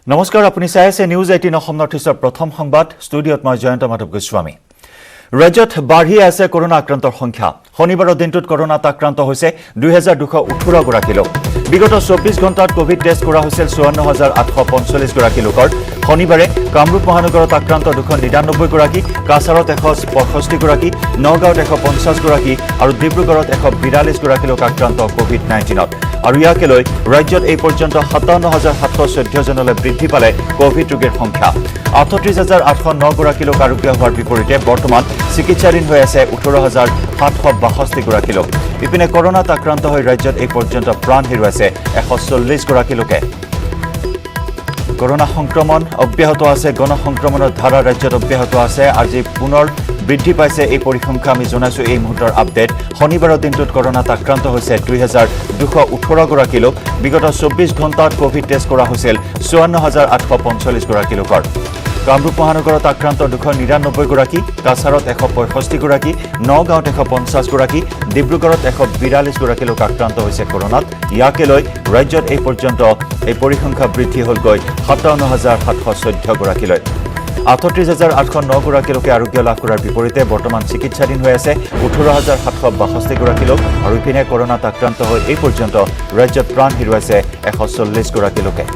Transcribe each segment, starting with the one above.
নমস্কাৰ আপুনি চাই আছে নিউজ 18 অসম নৰ্থ ইষ্টৰ প্ৰথম সংবাদ ষ্টুডিঅ'ত মই জয়ন্ত মাধৱ গোস্বামী ৰাজ্যত বাঢ়ি আছে কৰোনা আক্ৰান্তৰ সংখ্যা শনিবাৰৰ দিনটোত কৰোনাত আক্ৰান্ত হৈছে 2218 গৰাকী লোক বিগত 24 ঘণ্টাত কোভিড টেষ্ট কৰা হৈছিল 54845 গৰাকী লোকৰ শনিবাৰে কামৰূপ মহানগৰত আক্ৰান্ত 299 গৰাকী কাছাৰত 165 গৰাকী নগাঁৱত 150 গৰাকী আৰু ডিব্ৰুগড়ত 142 গৰাকী লোক আক্ৰান্ত কোভিড 19ত আৰু ইয়াকে লৈ ৰাজ্যত এই পৰ্যন্ত 57714 জনলৈ বৃদ্ধি পালে কোভিড ৰোগীৰ সংখ্যা 38809 গৰাকী লোক আৰোগ্য হোৱাৰ বিপৰীতে বৰ্তমান চিকিৎসাধীন হৈ আছে 18762 গৰাকী লোক ইপিনে কৰোনাত আক্ৰান্ত হৈ ৰাজ্যত এই পৰ্যন্ত প্ৰাণ হেৰুৱাইছে 140 গৰাকী লোকে কৰোনা সংক্ৰমণ অব্যাহত আছে গণসংক্ৰমণৰ ধাৰা ৰাজ্যত অব্যাহত আছে আজি পুনৰ বৃদ্ধি পাইছে এই পৰিসংখ্যা আমি জনাইছো এই মুহূৰ্তৰ আপডেট শনিবাৰৰ দিনটোত কৰোনাত আক্ৰান্ত হৈছে 2218 গৰাকী লোক বিগত 24 ঘণ্টাত কোভিড টেষ্ট কৰা হৈছিল 54845 গৰাকী লোকৰ কামৰূপ মহানগৰত আক্ৰান্ত 299 গৰাকী কাছাৰত 165 গৰাকী নগাঁৱত 150 গৰাকী ডিব্ৰুগড়ত 142 গৰাকী লোক আক্ৰান্ত হৈছে কৰোনাত ইয়াকে লৈ ৰাজ্যত এই পৰ্যন্ত এই পৰিসংখ্যা বৃদ্ধি হ'ল গৈ 57714 গৰাকীলৈ 38809 গৰাকী লোকে আৰোগ্য লাভ কৰাৰ বিপৰীতে বৰ্তমান চিকিৎসাধীন হৈ আছে 18762 গৰাকী লোক আৰু ইপিনে কৰোনাত আক্ৰান্ত হৈ এই পৰ্যন্ত ৰাজ্যত প্ৰাণ হেৰুৱাইছে 140 গৰাকী লোকে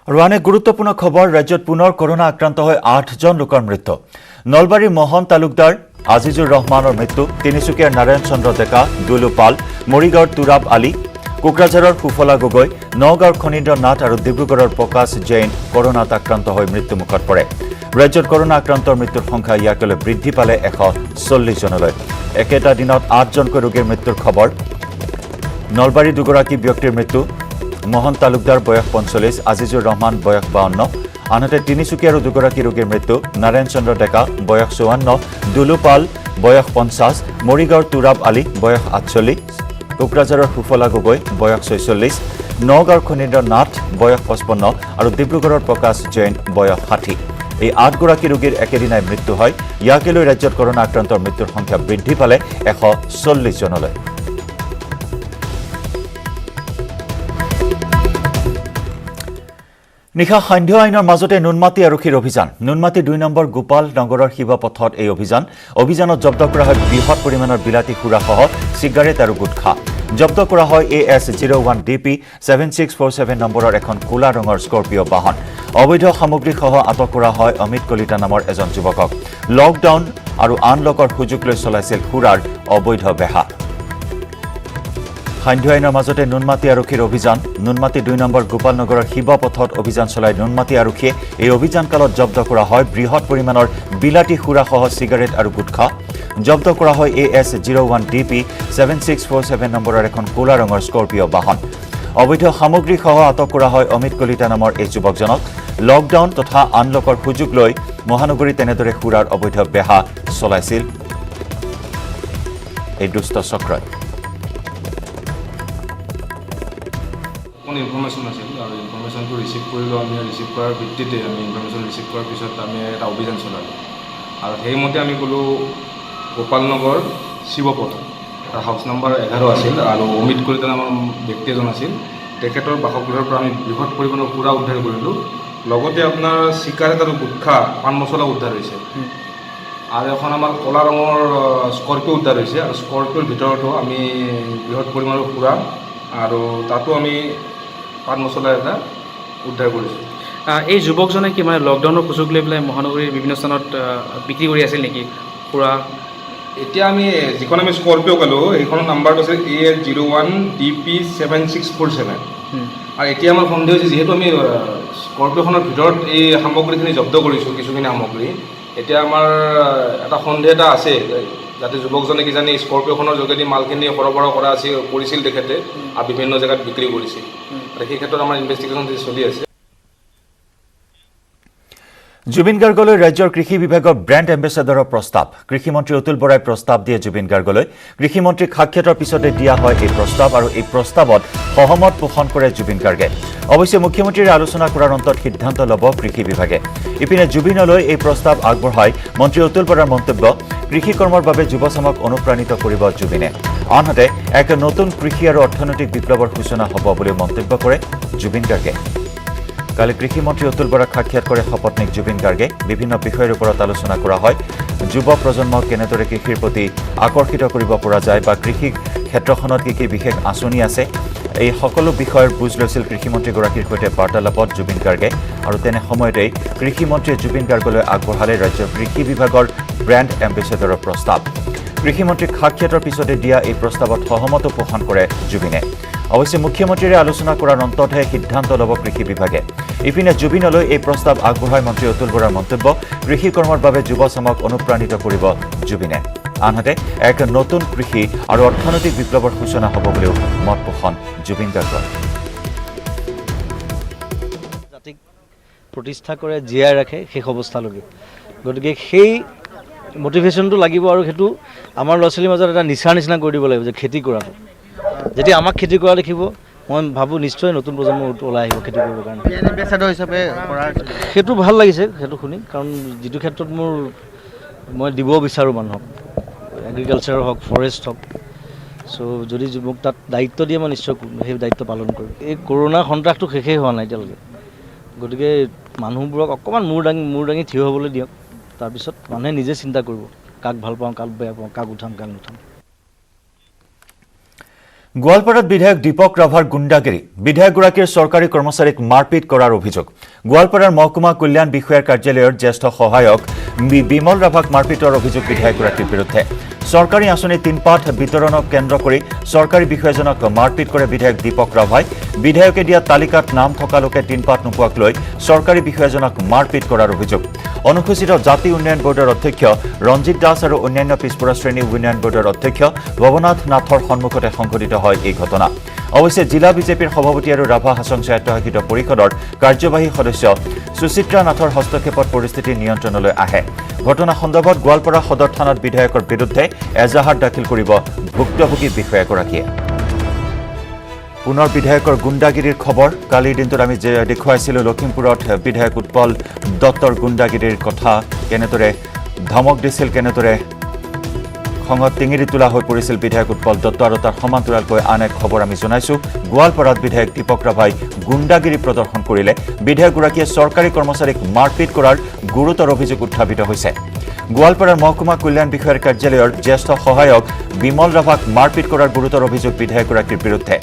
আৰু আন এক গুৰুত্বপূৰ্ণ খবৰ ৰাজ্যত পুনৰ কৰোনা আক্ৰান্ত হৈ 8জন লোকৰ মৃত্যু নলবাৰীৰ মোহন তালুকদাৰ আজিজুৰ ৰহমানৰ মৃত্যু তিনিচুকীয়াৰ নাৰায়ণ চন্দ্ৰ ডেকা দুলু পাল মৰিগাঁৱৰ তুৰাব আলী কোকৰাঝাৰৰ সুফলা গগৈ নগাঁৱৰ খনীন্দ্ৰ নাথ আৰু ডিব্ৰুগড়ৰ প্ৰকাশ জৈন কৰোনাত আক্ৰান্ত হৈ মৃত্যুমুখত পৰে ৰাজ্যত কৰোনা আক্ৰান্তৰ মৃত্যুৰ সংখ্যা ইয়াকে লৈ বৃদ্ধি পালে 140 জনলৈ একেটা দিনত 8জনকৈ ৰোগীৰ মৃত্যুৰ খবৰ নলবাৰী দুগৰাকী ব্যক্তিৰ মৃত্যু মোহন তালুকদাৰ বয়স 45 আজিজুৰ ৰহমান বয়স 52 আনহাতে তিনিচুকীয়াৰ দুগৰাকী ৰোগীৰ মৃত্যু নাৰায়ণ চন্দ্ৰ ডেকা বয়স 54 দুলু পাল বয়স 50 মৰিগাঁৱৰ তুৰাব আলী বয়স 48 কোকৰাঝাৰৰ সুফলা গগৈ বয়স 46 নগাঁৱৰ খনীন্দ্ৰ নাথ বয়স 55 আৰু ডিব্ৰুগড়ৰ প্ৰকাশ জৈন বয়স 60 এই 8 গৰাকী ৰোগীৰ একেদিনাই মৃত্যু হয় ইয়াকে লৈ ৰাজ্যত কৰোনা আক্ৰান্তৰ মৃত্যুৰ সংখ্যা বৃদ্ধি পালে 140 জনলৈ নিশা সান্ধ্য আইনৰ মাজতে নুনমাটি আৰক্ষীৰ অভিযান নুনমাটি 2 নম্বৰ গোপাল নগৰৰ শিৱা পথত এই অভিযানত জব্দ কৰা হয় বৃহৎ পৰিমাণৰ বিলাতী সুৰাসহ চিগাৰেট আৰু গুটখা জব্দ কৰা হয় AS01 DP 7647 নম্বৰৰ এখন কোলা ৰঙৰ স্কৰপিঅ বাহন অবৈধ সামগ্ৰীসহ আটক কৰা হয় অমিত কলিতা নামৰ এজন যুৱকক লকডাউন আৰু আনলকৰ সুযোগ লৈ চলাইছিল সুৰাৰ অবৈধ বেহা সান্ধ্য আইনৰ মাজতে নুনমাটি আৰক্ষীৰ অভিযান নুনমাটি 2 নম্বৰ গোপাল নগৰৰ শিৱা পথত অভিযান চলাই নুনমাটি আৰক্ষীয়ে এই অভিযানকালত জব্দ কৰা হয় বৃহৎ পৰিমাণৰ বিলাতী সুৰাসহ চিগাৰেট আৰু গুটখা জব্দ কৰা হয় AS01 DP 7647 নম্বৰৰ এখন কোলা ৰঙৰ স্কৰপিঅ বাহন অবৈধ সামগ্ৰীসহ আটক কৰা হয় অমিত কলিতা নামৰ এই যুৱকজনক লকডাউন তথা আনলকৰ সুযোগ লৈ মহানগৰীত তেনেদৰে সুৰাৰ অবৈধ বেহা চলাইছিল এই দুষ্ট চক্ৰই ইনফৰমেশ্যন আছিল আৰু ইনফৰমেশ্যনটো ৰিচিভ কৰিলোঁ আমি ৰিচিভ কৰাৰ ভিত্তিতে আমি ইনফৰমেশ্যন ৰিচিভ কৰাৰ পিছত আমি এটা অভিযান চলালোঁ আৰু সেইমতে আমি গ'লোঁ গোপাল নগৰ শিৱপথ তাৰ হাউচ নম্বৰ 11 আছিল আৰু অমিত কলিতা নামৰ ব্যক্তি এজন আছিল তেখেতৰ বাসগৃহৰ পৰা আমি বৃহৎ পৰিমাণৰ সুৰা উদ্ধাৰ কৰিলোঁ লগতে আপোনাৰ চিগাৰেট আৰু গুটখা পাণ মছলা উদ্ধাৰ হৈছে আৰু এখন আমাৰ ক'লা ৰঙৰ স্কৰপিঅ উদ্ধাৰ হৈছে আৰু স্কৰপিঅ'ৰ ভিতৰতো আমি বৃহৎ পৰিমাণৰ সুৰা আৰু তাতো আমি পাণ মছলা এটা উদ্ধাৰ কৰিছোঁ এই যুৱকজনে কি মানে লকডাউনৰ সুযোগ লৈ পেলাই মহানগৰীৰ বিভিন্ন স্থানত বিক্ৰী কৰি আছিল নেকি পুৰা এতিয়া আমি যিখন আমি স্কৰপিঅ' ক'লোঁ সেইখনৰ নাম্বাৰটো আছে AS01 DP 7647 আৰু এতিয়া আমাৰ সন্দেহ হৈছে যিহেতু আমি স্কৰপিঅ'খনৰ ভিতৰত এই সামগ্ৰীখিনি জব্দ কৰিছোঁ কিছুখিনি সামগ্ৰী এতিয়া আমাৰ এটা সন্দেহ এটা আছে যাতে যুৱকজনে কিজানি স্কৰপিঅ'খনৰ যোগেদি মালখিনি সৰবৰাহ কৰিছিল তেখেতে আৰু বিভিন্ন জেগাত বিক্ৰী কৰিছিল আৰু সেই ক্ষেত্ৰত আমাৰ ইনভেষ্টিগেশ্যন চলি আছে জুবিন গাৰ্গলৈ ৰাজ্যৰ কৃষি বিভাগৰ ব্ৰেণ্ড এম্বেচাডৰৰ প্ৰস্তাৱ কৃষিমন্ত্ৰী অতুল বৰাই প্ৰস্তাৱ দিয়ে জুবিন গাৰ্গলৈ কৃষিমন্ত্ৰীক সাক্ষাতৰ পিছতে দিয়া হয় এই প্ৰস্তাৱ আৰু এই প্ৰস্তাৱত সহমত পোষণ কৰে জুবিন গাৰ্গে অৱশ্যে মুখ্যমন্ত্ৰীৰ আলোচনা কৰাৰ অন্তত সিদ্ধান্ত ল'ব কৃষি বিভাগে ইপিনে জুবিনলৈ এই প্ৰস্তাৱ আগবঢ়াই মন্ত্ৰী অতুল বৰাৰ মন্তব্য কৃষি কৰ্মৰ বাবে যুৱচামক অনুপ্ৰাণিত কৰিব জুবিনে আনহাতে এক নতুন কৃষি আৰু অৰ্থনৈতিক বিপ্লৱৰ সূচনা হ'ব বুলি মন্তব্য কৰে জুবিন গাৰ্গে কালি কৃষিমন্ত্ৰী অতুল বৰাক সাক্ষাৎ কৰে শপতনিক জুবিন গাৰ্গে বিভিন্ন বিষয়ৰ ওপৰত আলোচনা কৰা হয় যুৱ প্ৰজন্মক কেনেদৰে কৃষিৰ প্ৰতি আকৰ্ষিত কৰিব পৰা যায় বা কৃষি ক্ষেত্ৰখনত কি বিশেষ আঁচনি আছে এই সকলো বিষয়ৰ বুজ লৈছিল কৃষিমন্ত্ৰীগৰাকীৰ সৈতে বাৰ্তালাপত জুবিন গাৰ্গে আৰু তেনে সময়তেই কৃষিমন্ত্ৰীয়ে জুবিন গাৰ্গলৈ আগবঢ়ালে ৰাজ্যৰ কৃষি বিভাগৰ ব্ৰেণ্ড এম্বেচাডৰৰ প্ৰস্তাৱ কৃষিমন্ত্ৰীক সাক্ষাতৰ পিছতে দিয়া এই প্ৰস্তাৱত সহমত পোষণ কৰে জুবিনে অৱশ্যে মুখ্যমন্ত্ৰীৰে আলোচনা কৰাৰ অন্ততহে সিদ্ধান্ত ল'ব কৃষি বিভাগে ইপিনে জুবিনলৈ এই প্ৰস্তাৱ আগবঢ়াই মন্ত্ৰী অতুল বৰাৰ মন্তব্য কৃষি কৰ্মৰ বাবে যুৱচামক অনুপ্ৰাণিত কৰিব জুবিনে আনহাতে এক নতুন কৃষি আৰু অৰ্থনৈতিক বিপ্লৱৰ সূচনা হ'ব বুলিও মত পোষণ জুবিন গাৰ্গৰ জাতিক প্ৰতিষ্ঠা কৰে জীয়াই ৰাখে শেষ অৱস্থালৈকে গতিকে সেই মটিভেশ্যনটো লাগিব আৰু সেইটো আমাৰ ল'ৰা ছোৱালীৰ মাজত এটা নিচাৰ নিচিনা কৰি দিব লাগিব যে খেতি কৰাটো যেতিয়া আমাক খেতি কৰা দেখিব মই ভাবোঁ নিশ্চয় নতুন প্ৰজন্ম ওলাই আহিব খেতি কৰিবৰ কাৰণে এম্বেচাডৰ হিচাপে কৰাৰ সেইটো ভাল লাগিছে সেইটো শুনি কাৰণ যিটো ক্ষেত্ৰত মই দিব বিচাৰোঁ মানুহক এগ্ৰিকালচাৰ হওক ফৰেষ্ট হওক চ' যদি মোক তাত দায়িত্ব দিয়ে মই নিশ্চয় সেই দায়িত্ব পালন কৰিম এই কৰোণা সন্ত্ৰাসটো শেষেই হোৱা নাই এতিয়ালৈকে গতিকে মানুহবোৰক অকণমান মূৰ দাঙি থিয় হ'বলৈ দিয়ক তাৰপিছত মানুহে নিজে চিন্তা কৰিব কাক ভাল পাওঁ কাক বেয়া পাওঁ কাক উঠাম কাক নুঠাম গোৱালপাৰাত বিধায়ক দীপক ৰাভাৰ গুণ্ডাগিৰি বিধায়কগৰাকীৰ চৰকাৰী কৰ্মচাৰীক মাৰপিট কৰাৰ অভিযোগ গোৱালপাৰাৰ মহকুমা কল্যাণ বিষয়াৰ কাৰ্যালয়ৰ জ্যেষ্ঠ সহায়ক বিমল ৰাভাক মাৰপিটৰ অভিযোগ বিধায়কগৰাকীৰ বিৰুদ্ধে চৰকাৰী আঁচনি তিনপাত বিতৰণক কেন্দ্ৰ কৰি চৰকাৰী বিষয়াজনক মাৰপিট কৰে বিধায়ক দীপক ৰাভাই বিধায়কে দিয়া তালিকাত নাম থকা লোকে তিনপাত নোপোৱাক লৈ চৰকাৰী বিষয়াজনক মাৰপিট কৰাৰ অভিযোগ অনুসূচিত জাতি উন্নয়ন বৰ্ডৰ অধ্যক্ষ ৰঞ্জিত দাস আৰু অন্যান্য পিছপৰা শ্ৰেণী উন্নয়ন বৰ্ডৰ অধ্যক্ষ ভৱনাথ নাথৰ সন্মুখতে সংঘটিত হয় এই ঘটনা অৱশ্যে জিলা বিজেপিৰ সভাপতি আৰু ৰাভা হাছং স্বায়ত্তশাসিত পৰিষদৰ কাৰ্যবাহী সদস্য সুচিত্ৰা নাথৰ হস্তক্ষেপত পৰিস্থিতি নিয়ন্ত্ৰণলৈ আহে ঘটনা সন্দৰ্ভত গোৱালপাৰা সদৰ থানাত বিধায়কৰ বিৰুদ্ধে এজাহাৰ দাখিল কৰিব ভুক্তভোগী বিষয়াগৰাকীয়ে পুনৰ বিধায়কৰ গুণ্ডাগিৰিৰ খবৰ কালিৰ দিনটোত আমি দেখুৱাইছিলোঁ লখিমপুৰত বিধায়ক উৎপল দত্তৰ গুণ্ডাগিৰিৰ কথা কেনেদৰে ধমক দিছিল কেনেদৰে খঙত টিঙিৰি তোলা হৈ পৰিছিল বিধায়ক উৎপল দত্ত আৰু তাৰ সমান্তৰালকৈ আন এক খবৰ আমি জনাইছোঁ গোৱালপাৰাত বিধায়ক দীপক ৰাভাই গুণ্ডাগিৰি প্ৰদৰ্শন কৰিলে বিধায়কগৰাকীয়ে চৰকাৰী কৰ্মচাৰীক মাৰপিট কৰাৰ গুৰুতৰ অভিযোগ উত্থাপিত হৈছে গোৱালপাৰাৰ মহকুমা কল্যাণ বিষয়াৰ কাৰ্যালয়ৰ জ্যেষ্ঠ সহায়ক বিমল ৰাভাক মাৰপিট কৰাৰ গুৰুতৰ অভিযোগ বিধায়কগৰাকীৰ বিৰুদ্ধে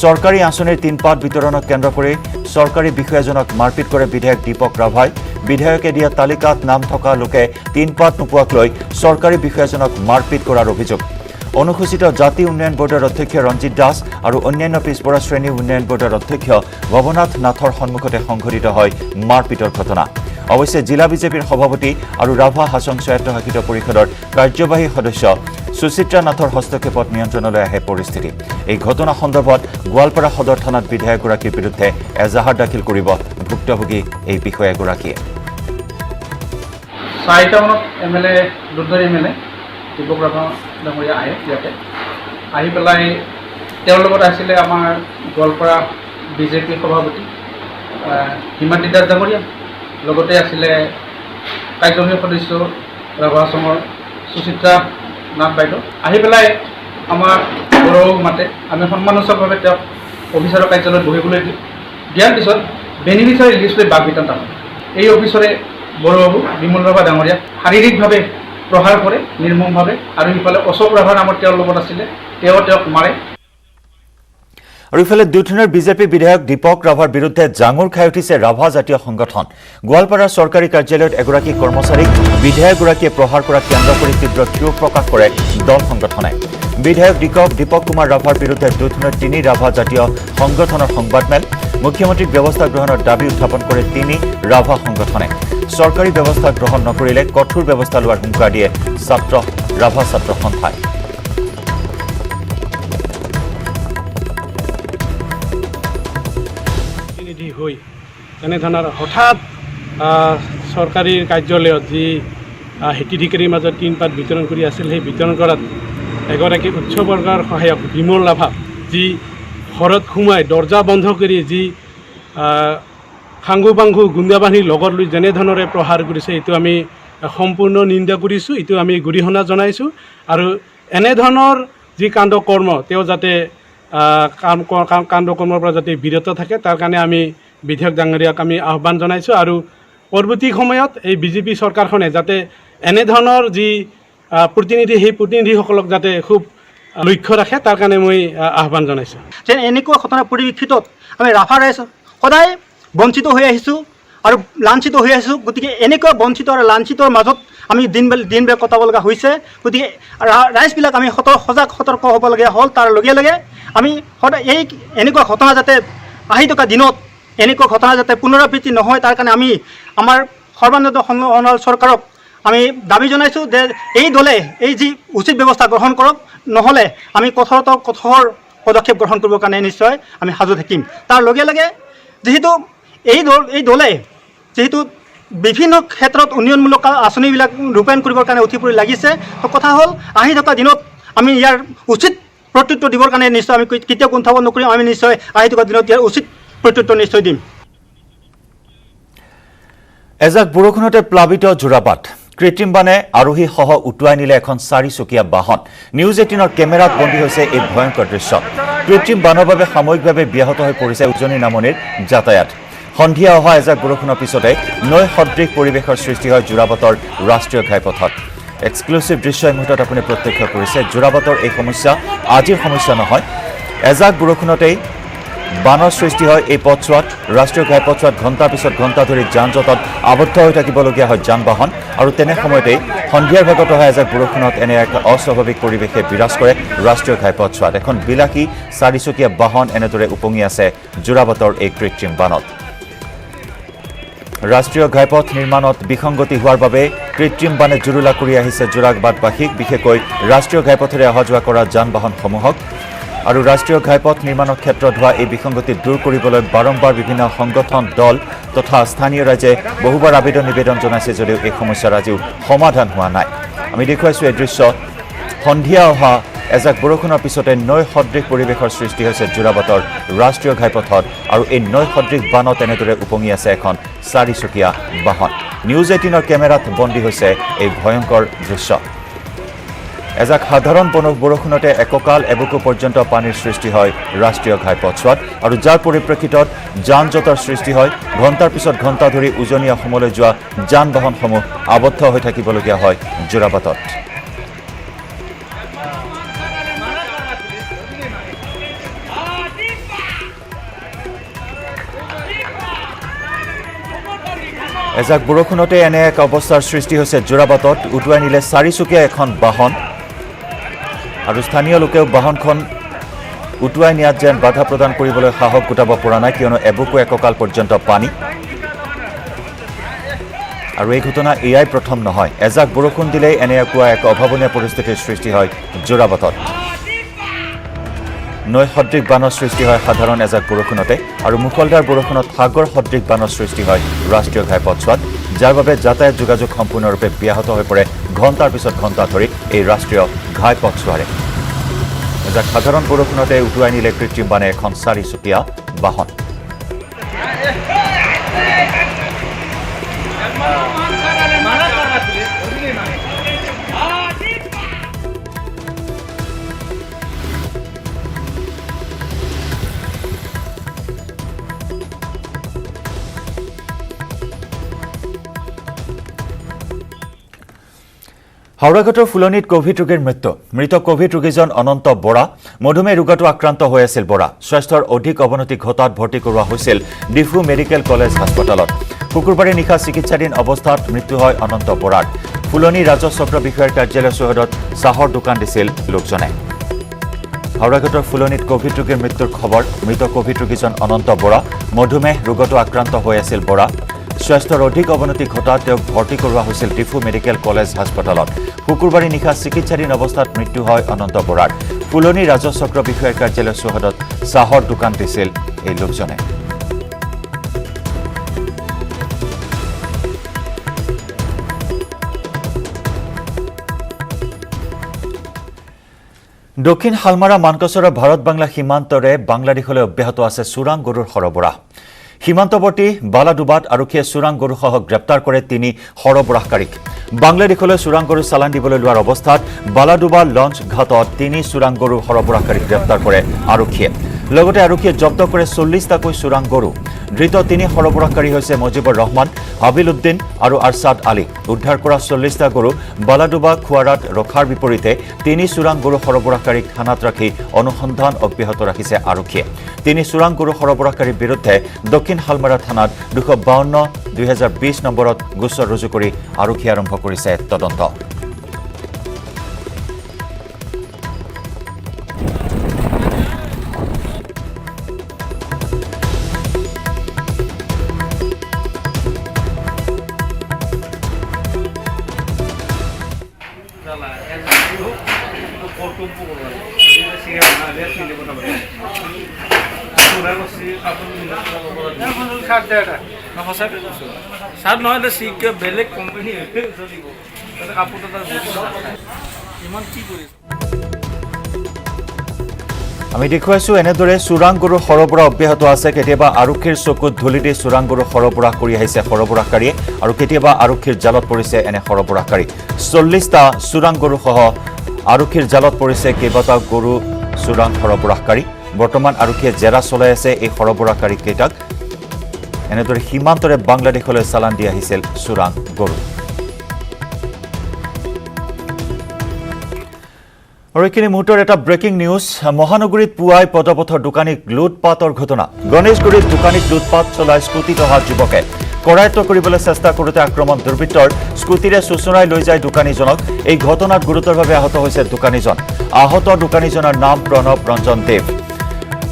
চৰকাৰী আঁচনিৰ তিনপাত বিতৰণক কেন্দ্ৰ কৰি চৰকাৰী বিষয়াজনক মাৰপিট কৰে বিধায়ক দীপক ৰাভাই বিধায়কে দিয়া তালিকাত নাম থকা লোকে তিনপাত নোপোৱাক লৈ চৰকাৰী বিষয়াজনক মাৰপিট কৰাৰ অভিযোগ অনুসূচিত জাতি উন্নয়ন বৰ্ডৰ অধ্যক্ষ ৰঞ্জিত দাস আৰু অন্যান্য পিছপৰা শ্ৰেণী উন্নয়ন বৰ্ডৰ অধ্যক্ষ ভৱনাথ নাথৰ সন্মুখতে সংঘটিত হয় মাৰপিটৰ ঘটনা অৱশ্যে জিলা বিজেপিৰ সভাপতি আৰু ৰাভা হাছং স্বায়ত্তশাসিত পৰিষদৰ কাৰ্যবাহী সদস্য সুচিত্ৰা নাথৰ হস্তক্ষেপত নিয়ন্ত্ৰণলৈ আহে পৰিস্থিতি এই ঘটনা সন্দৰ্ভত গোৱালপাৰা সদৰ থানাত বিধায়কগৰাকীৰ বিৰুদ্ধে এজাহাৰ দাখিল কৰিব ভুক্তভোগী এই বিষয়াগৰাকীয়ে 4টা মানত MLA দুধনৈ MLA দীপক ৰাভা ডাঙৰীয়া আহে ইয়াতে আহি পেলাই তেওঁৰ লগত আছিলে আমাৰ গোৱালপাৰা বিজেপি সভাপতি হিমাদ্ৰী দাস ডাঙৰীয়া লগতে আছিলে কাৰ্যবাহী সদস্য ৰাভা হাছঙৰ সুচিত্ৰা নাথ বাইদেউ আহি পেলাই আমাৰ গৌৰৱক মাতে আমি সন্মানোচ্চভাৱে তেওঁক অফিচাৰৰ কাৰ্যালয়ত বহিবলৈ দিয়াৰ পিছত বেনিফিচিয়াৰী লিষ্ট লৈ বাক বিতৰণ হয় এই অফিচৰে বড়োবাবু বিমল ৰাভা ডাঙৰীয়াক শাৰীৰিকভাৱে প্ৰহাৰ কৰে নিৰ্মমভাৱে আৰু ইফালে অশোক ৰাভা নামৰ তেওঁৰ লগত আছিলে তেওঁক মাৰে আৰু ইফালে দুধনৈৰ বিজেপি বিধায়ক দীপক ৰাভাৰ বিৰুদ্ধে জাঙুৰ খাই উঠিছে ৰাভা জাতীয় সংগঠন গোৱালপাৰাৰ চৰকাৰী কাৰ্যালয়ত এগৰাকী কৰ্মচাৰীক বিধায়কগৰাকীয়ে প্ৰহাৰ কৰা কেন্দ্ৰ কৰি তীব্ৰ ক্ষোভ প্ৰকাশ কৰে দল সংগঠনে বিধায়ক দীপক কুমাৰ ৰাভাৰ বিৰুদ্ধে দুধনৈৰ 3 ৰাভা জাতীয় সংগঠনৰ সংবাদমেল মুখ্যমন্ত্ৰীক ব্যৱস্থা গ্ৰহণৰ দাবী উত্থাপন কৰে 3 ৰাভা সংগঠনে চৰকাৰী ব্যৱস্থা গ্ৰহণ নকৰিলে কঠোৰ ব্যৱস্থা লোৱাৰ হুংকাৰ দিয়ে ৰাভা ছাত্ৰ সন্থাই হৈ এনেধৰণৰ হঠাৎ চৰকাৰী কাৰ্যালয়ত যি হিতাধিকাৰীৰ মাজত টিন পাত বিতৰণ কৰি আছিল, সেই বিতৰণ কৰাত এগৰাকী উচ্চ বৰ্গৰ সহায়ক বিমল লাভাক যি ঘৰত সোমাই দৰ্জা বন্ধ কৰি যি সাংগু পাংগু গুণ্ডা বাহিনীৰ লগত লৈ যেনেধৰণৰে প্ৰহাৰ কৰিছে, এইটো আমি সম্পূৰ্ণ নিন্দা কৰিছোঁ, এইটো আমি গৰিহণা জনাইছোঁ। আৰু এনেধৰণৰ যি কাণ্ড কৰ্ম তেওঁ যাতে কাণ্ড কৰ্মৰ পৰা যাতে বিৰত থাকে, তাৰ কাৰণে আমি বিধায়ক ডাঙৰীয়াক আমি আহ্বান জনাইছোঁ। আৰু পৰৱৰ্তী সময়ত এই বিজেপি চৰকাৰখনে যাতে এনেধৰণৰ যি প্ৰতিনিধি, সেই প্ৰতিনিধিসকলক যাতে খুব লক্ষ্য ৰাখে, তাৰ কাৰণে মই আহ্বান জনাইছোঁ। যেন এনেকুৱা ঘটনাৰ পৰিপ্ৰেক্ষিতত আমি ৰাভা ৰাইজ সদায় বঞ্চিত হৈ আহিছোঁ আৰু লাঞ্ছিত হৈ আহিছোঁ। গতিকে এনেকুৱা বঞ্চিত আৰু লাঞ্ছিতৰ মাজত আমি দিনবিলাক কটাব লগা হৈছে। গতিকে ৰাইজবিলাক আমি সজাগ সতৰ্ক হ'বলগীয়া হ'ল। তাৰ লগে লগে আমি সদায় এনেকুৱা ঘটনা যাতে আহি থকা দিনত এনেকুৱা ঘটনা যাতে পুনৰাবৃত্তি নহয়, তাৰ কাৰণে আমি আমাৰ সৰ্বানন্দ চৰকাৰক আমি দাবী জনাইছোঁ যে এই দলে এই যি উচিত ব্যৱস্থা গ্ৰহণ কৰক, নহ'লে আমি কঠোৰ পদক্ষেপ গ্ৰহণ কৰিবৰ কাৰণে নিশ্চয় আমি সাজু থাকিম। তাৰ লগে লগে যিহেতু এই দলে যিহেতু বিভিন্ন ক্ষেত্ৰত উন্নয়নমূলক আঁচনিবিলাক ৰূপায়ণ কৰিবৰ কাৰণে উঠি পৰি লাগিছে, তো কথা হ'ল আহি থকা দিনত আমি ইয়াৰ উচিত প্ৰত্যুত্তৰ দিবৰ কাৰণে নিশ্চয় আমি কেতিয়াও কুণ্ঠাবোধ নকৰিম। আমি নিশ্চয় আহি থকা দিনত ইয়াৰ উচিত প্ৰত্যুত্তৰ নিশ্চয় দিম। এজাক বৰষুণতে প্লাবিত যোৰাবাট। কৃত্ৰিম বানে আৰোহীসহ উটুৱাই নিলে এখন 4-চকীয়া বাহন। নিউজ 18ৰ কেমেৰাত বন্দী হৈছে এই ভয়ংকৰ দৃশ্য। কৃত্ৰিম বানৰ বাবে সাময়িকভাৱে ব্যাহত হৈ পৰিছে উজনি নামনিৰ যাতায়াত। সন্ধিয়া অহা এজাক বৰষুণৰ পিছতে নৈ সদৃশ পৰিৱেশৰ সৃষ্টি হয় যোৰাবাটৰ ৰাষ্ট্ৰীয় ঘাইপথত। এক্সক্লুচিভ দৃশ্য এই মুহূৰ্তত আপুনি প্ৰত্যক্ষ কৰিছে। যোৰাবাটৰ এই সমস্যা আজিৰ সমস্যা নহয়। এজাক বৰষুণতেই বানৰ সৃষ্টি হয় এই পথছোৱাত। ৰাষ্ট্ৰীয় ঘাইপথছোৱাত ঘণ্টাৰ পিছত ঘণ্টা ধৰি যান জঁটত আবদ্ধ হৈ থাকিবলগীয়া হয় যান বাহন। আৰু তেনে সময়তেই সন্ধিয়াৰ ভাগত অহা এজাক বৰষুণত এনে এক অস্বাভাৱিক পৰিৱেশে বিৰাজ কৰে ৰাষ্ট্ৰীয় ঘাইপথছোৱাত। এখন বিলাসী 4-চকীয়া বাহন এনেদৰে উপঙি আছে যোৰাবাটৰ এই কৃত্ৰিম বানত। ৰাষ্ট্ৰীয় ঘাইপথ নিৰ্মাণত বিসংগতি হোৱাৰ বাবে কৃত্ৰিম বানে জুৰুলা কৰি আহিছে যোৰাবাটবাসীক, বিশেষকৈ ৰাষ্ট্ৰীয় ঘাইপথেৰে অহা যোৱা কৰা যান বাহনসমূহক। আৰু ৰাষ্ট্ৰীয় ঘাইপথ নিৰ্মাণৰ ক্ষেত্ৰত হোৱা এই বিসংগতি দূৰ কৰিবলৈ বাৰম্বাৰ বিভিন্ন সংগঠন, দল তথা স্থানীয় ৰাইজে বহুবাৰ নিবেদন জনাইছে যদিও এই সমস্যাৰ আজিও সমাধান হোৱা নাই। আমি দেখুৱাইছোঁ এই দৃশ্য। সন্ধিয়া অহা এজাক বৰষুণৰ পিছতে নৈ সদৃশ পৰিৱেশৰ সৃষ্টি হৈছে যোৰাবাটৰ ৰাষ্ট্ৰীয় ঘাইপথত। আৰু এই নৈ সদৃশ বানত এনেদৰে উপঙি আছে এখন 4-চকীয়া বাহন। নিউজ 18ৰ কেমেৰাত বন্দী হৈছে এই ভয়ংকৰ দৃশ্য। এজাক সাধাৰণ বৰষুণতে এককাল এবুকু পৰ্যন্ত পানীৰ সৃষ্টি হয় ৰাষ্ট্ৰীয় ঘাইপথছোৱাত, আৰু যাৰ পৰিপ্ৰেক্ষিতত যান জঁটৰ সৃষ্টি হয়। ঘণ্টাৰ পিছত ঘণ্টা ধৰি উজনি অসমলৈ যোৱা যান বাহনসমূহ আবদ্ধ হৈ থাকিবলগীয়া হয় যোৰাবাটত। এজাক বৰষুণতে এনে এক অৱস্থাৰ সৃষ্টি হৈছে যোৰাবাটত। উটুৱাই নিলে 4-চকীয়া এখন বাহন, আৰু স্থানীয় লোকেও বাহনখন উটুৱাই নিয়াত যেন বাধা প্ৰদান কৰিবলৈ সাহস গোটাব পৰা নাই, কিয়নো এবুকু এককাল পৰ্যন্ত পানী। আৰু এই ঘটনা এয়াই প্ৰথম নহয়। এজাক বৰষুণ দিলেই এনেকুৱা এক অভাৱনীয় পৰিস্থিতিৰ সৃষ্টি হয় যোৰাবাটত। নৈ সদৃশ বানৰ সৃষ্টি হয় সাধাৰণ এজাক বৰষুণতে, আৰু মুষলধাৰ বৰষুণত সাগৰ সদৃশ বানৰ সৃষ্টি হয় ৰাষ্ট্ৰীয় ঘাইপথছোৱাত, যাৰ বাবে যাতায়াত যোগাযোগ সম্পূৰ্ণৰূপে ব্যাহত হৈ পৰে ঘণ্টাৰ পিছত ঘণ্টা ধৰি এই ৰাষ্ট্ৰীয় ঘাইপথছোৱাৰে। এজাক সাধাৰণ বৰষুণতে উটুৱাই নিলে কৃত্ৰিম বানে এখন 4-চকীয়া বাহন। হাওড়াঘাটৰ ফুলনিত কোভিড ৰোগীৰ মৃত্যু। মৃত কোভিড ৰোগীজন অনন্ত বৰা। মধুমেহ ৰোগতো আক্ৰান্ত হৈ আছিল বৰা। স্বাস্থ্যৰ অধিক অৱনতি ঘটাত ভৰ্তি কৰোৱা হৈছিল ডিফু মেডিকেল কলেজ হাস্পতালত। শুকুৰবাৰে নিশা চিকিৎসাধীন অৱস্থাত মৃত্যু হয় অনন্ত বৰাৰ। ফুলনি ৰাজহ চক্ৰ বিষয়াৰ কাৰ্যালয় চৌহদত চাহৰ দোকান দিছিল লোকজনে। হাওড়াঘাটৰ ফুলনিত কোভিড ৰোগীৰ মৃত্যুৰ খবৰ। মৃত কোভিড ৰোগীজন অনন্ত বৰা। মধুমেহ ৰোগতো আক্ৰান্ত হৈ আছিল বৰা। স্বাস্থ্যৰ অধিক অৱনতি ঘটাত তেওঁক ভৰ্তি কৰোৱা হৈছিল ডিফু মেডিকেল কলেজ হাস্পতালত। শুকুৰবাৰে নিশা চিকিৎসাধীন অৱস্থাত মৃত্যু হয় অনন্ত বৰাৰ। ফুলনি ৰাজহ চক্ৰ বিষয়াৰ কাৰ্যালয় চৌহদত চাহৰ দোকান দিছিল এই লোকজনে। দক্ষিণ হালমাৰা মানকচৰৰ ভাৰত বাংলা সীমান্তৰে বাংলাদেশলৈ অব্যাহত আছে চোৰাং গৰুৰ সৰবৰাহ সীমান্তৱৰ্তী বালাডুবাত আৰক্ষীয়ে চোৰাং গৰুসহ গ্ৰেপ্তাৰ কৰে 3 সৰবৰাহকাৰীক বাংলাদেশলৈ চোৰাং গৰু চালান দিবলৈ লোৱাৰ অৱস্থাত বালাডুবা লঞ্চ ঘাটত 3 চোৰাং গৰু সৰবৰাহকাৰীক গ্ৰেপ্তাৰ কৰে আৰক্ষীয়ে লগতে আৰক্ষীয়ে জব্দ কৰে 40টাকৈ চোৰাং গৰু ধৃত 3 সৰবৰাহকাৰী হৈছে মজিবুৰ ৰহমান হাবিল উদ্দিন আৰু আৰছাদ আলী উদ্ধাৰ কৰা 40টা গৰু বালাডুবা খুৱাৰাত ৰখাৰ বিপৰীতে 3 চোৰাং গৰু সৰবৰাহকাৰীক থানাত ৰাখি অনুসন্ধান অব্যাহত ৰাখিছে আৰক্ষীয়ে 3 চোৰাং গৰু সৰবৰাহকাৰীৰ বিৰুদ্ধে দক্ষিণ হালমাৰা থানাত 252/2020 নম্বৰত গোচৰ ৰুজু কৰি আৰক্ষীয়ে আৰম্ভ কৰিছে তদন্ত চাৰ্ট নহ'লে চিকে বেলেগ কোম্পানী চলিব কাপোৰ ইমান কি কৰিছে আমি দেখুৱাইছো এনেদৰে চোৰাং গৰুৰ সৰবৰাহ অব্যাহত আছে কেতিয়াবা আৰক্ষীৰ চকুত ধূলি দি চোৰাং গৰু সৰবৰাহ কৰি আহিছে সৰবৰাহকাৰীয়ে আৰু কেতিয়াবা আৰক্ষীৰ জালত পৰিছে এনে সৰবৰাহকাৰী 40টা চোৰাং গৰুসহ আৰক্ষীৰ জালত পৰিছে কেইবাটাও গৰু চোৰাং সৰবৰাহকাৰী বৰ্তমান আৰক্ষীয়ে জেৰা চলাই আছে এই সৰবৰাহকাৰী কেইটাক এনেদৰে সীমান্তৰে বাংলাদেশলৈ চালান দি আহিছিল চোৰাং গৰু আৰু এইখিনি মুহূৰ্তৰ এটা ব্ৰেকিং নিউজ মহানগৰীত পুৱাই পদপথৰ দোকানীক লুটপাটৰ ঘটনা গণেশগুৰিত দোকানীক লুটপাট চলাই স্কুটিত অহা যুৱকে কৰায়ত্ব কৰিবলৈ চেষ্টা কৰোঁতে আক্ৰমণ দুৰ্বৃত্তৰ স্কুটিৰে চুচৰাই লৈ যায় দোকানীজনক এই ঘটনাত গুৰুতৰভাৱে আহত হৈছে দোকানীজন আহত দোকানীজনৰ নাম প্ৰণৱ ৰঞ্জন দেৱ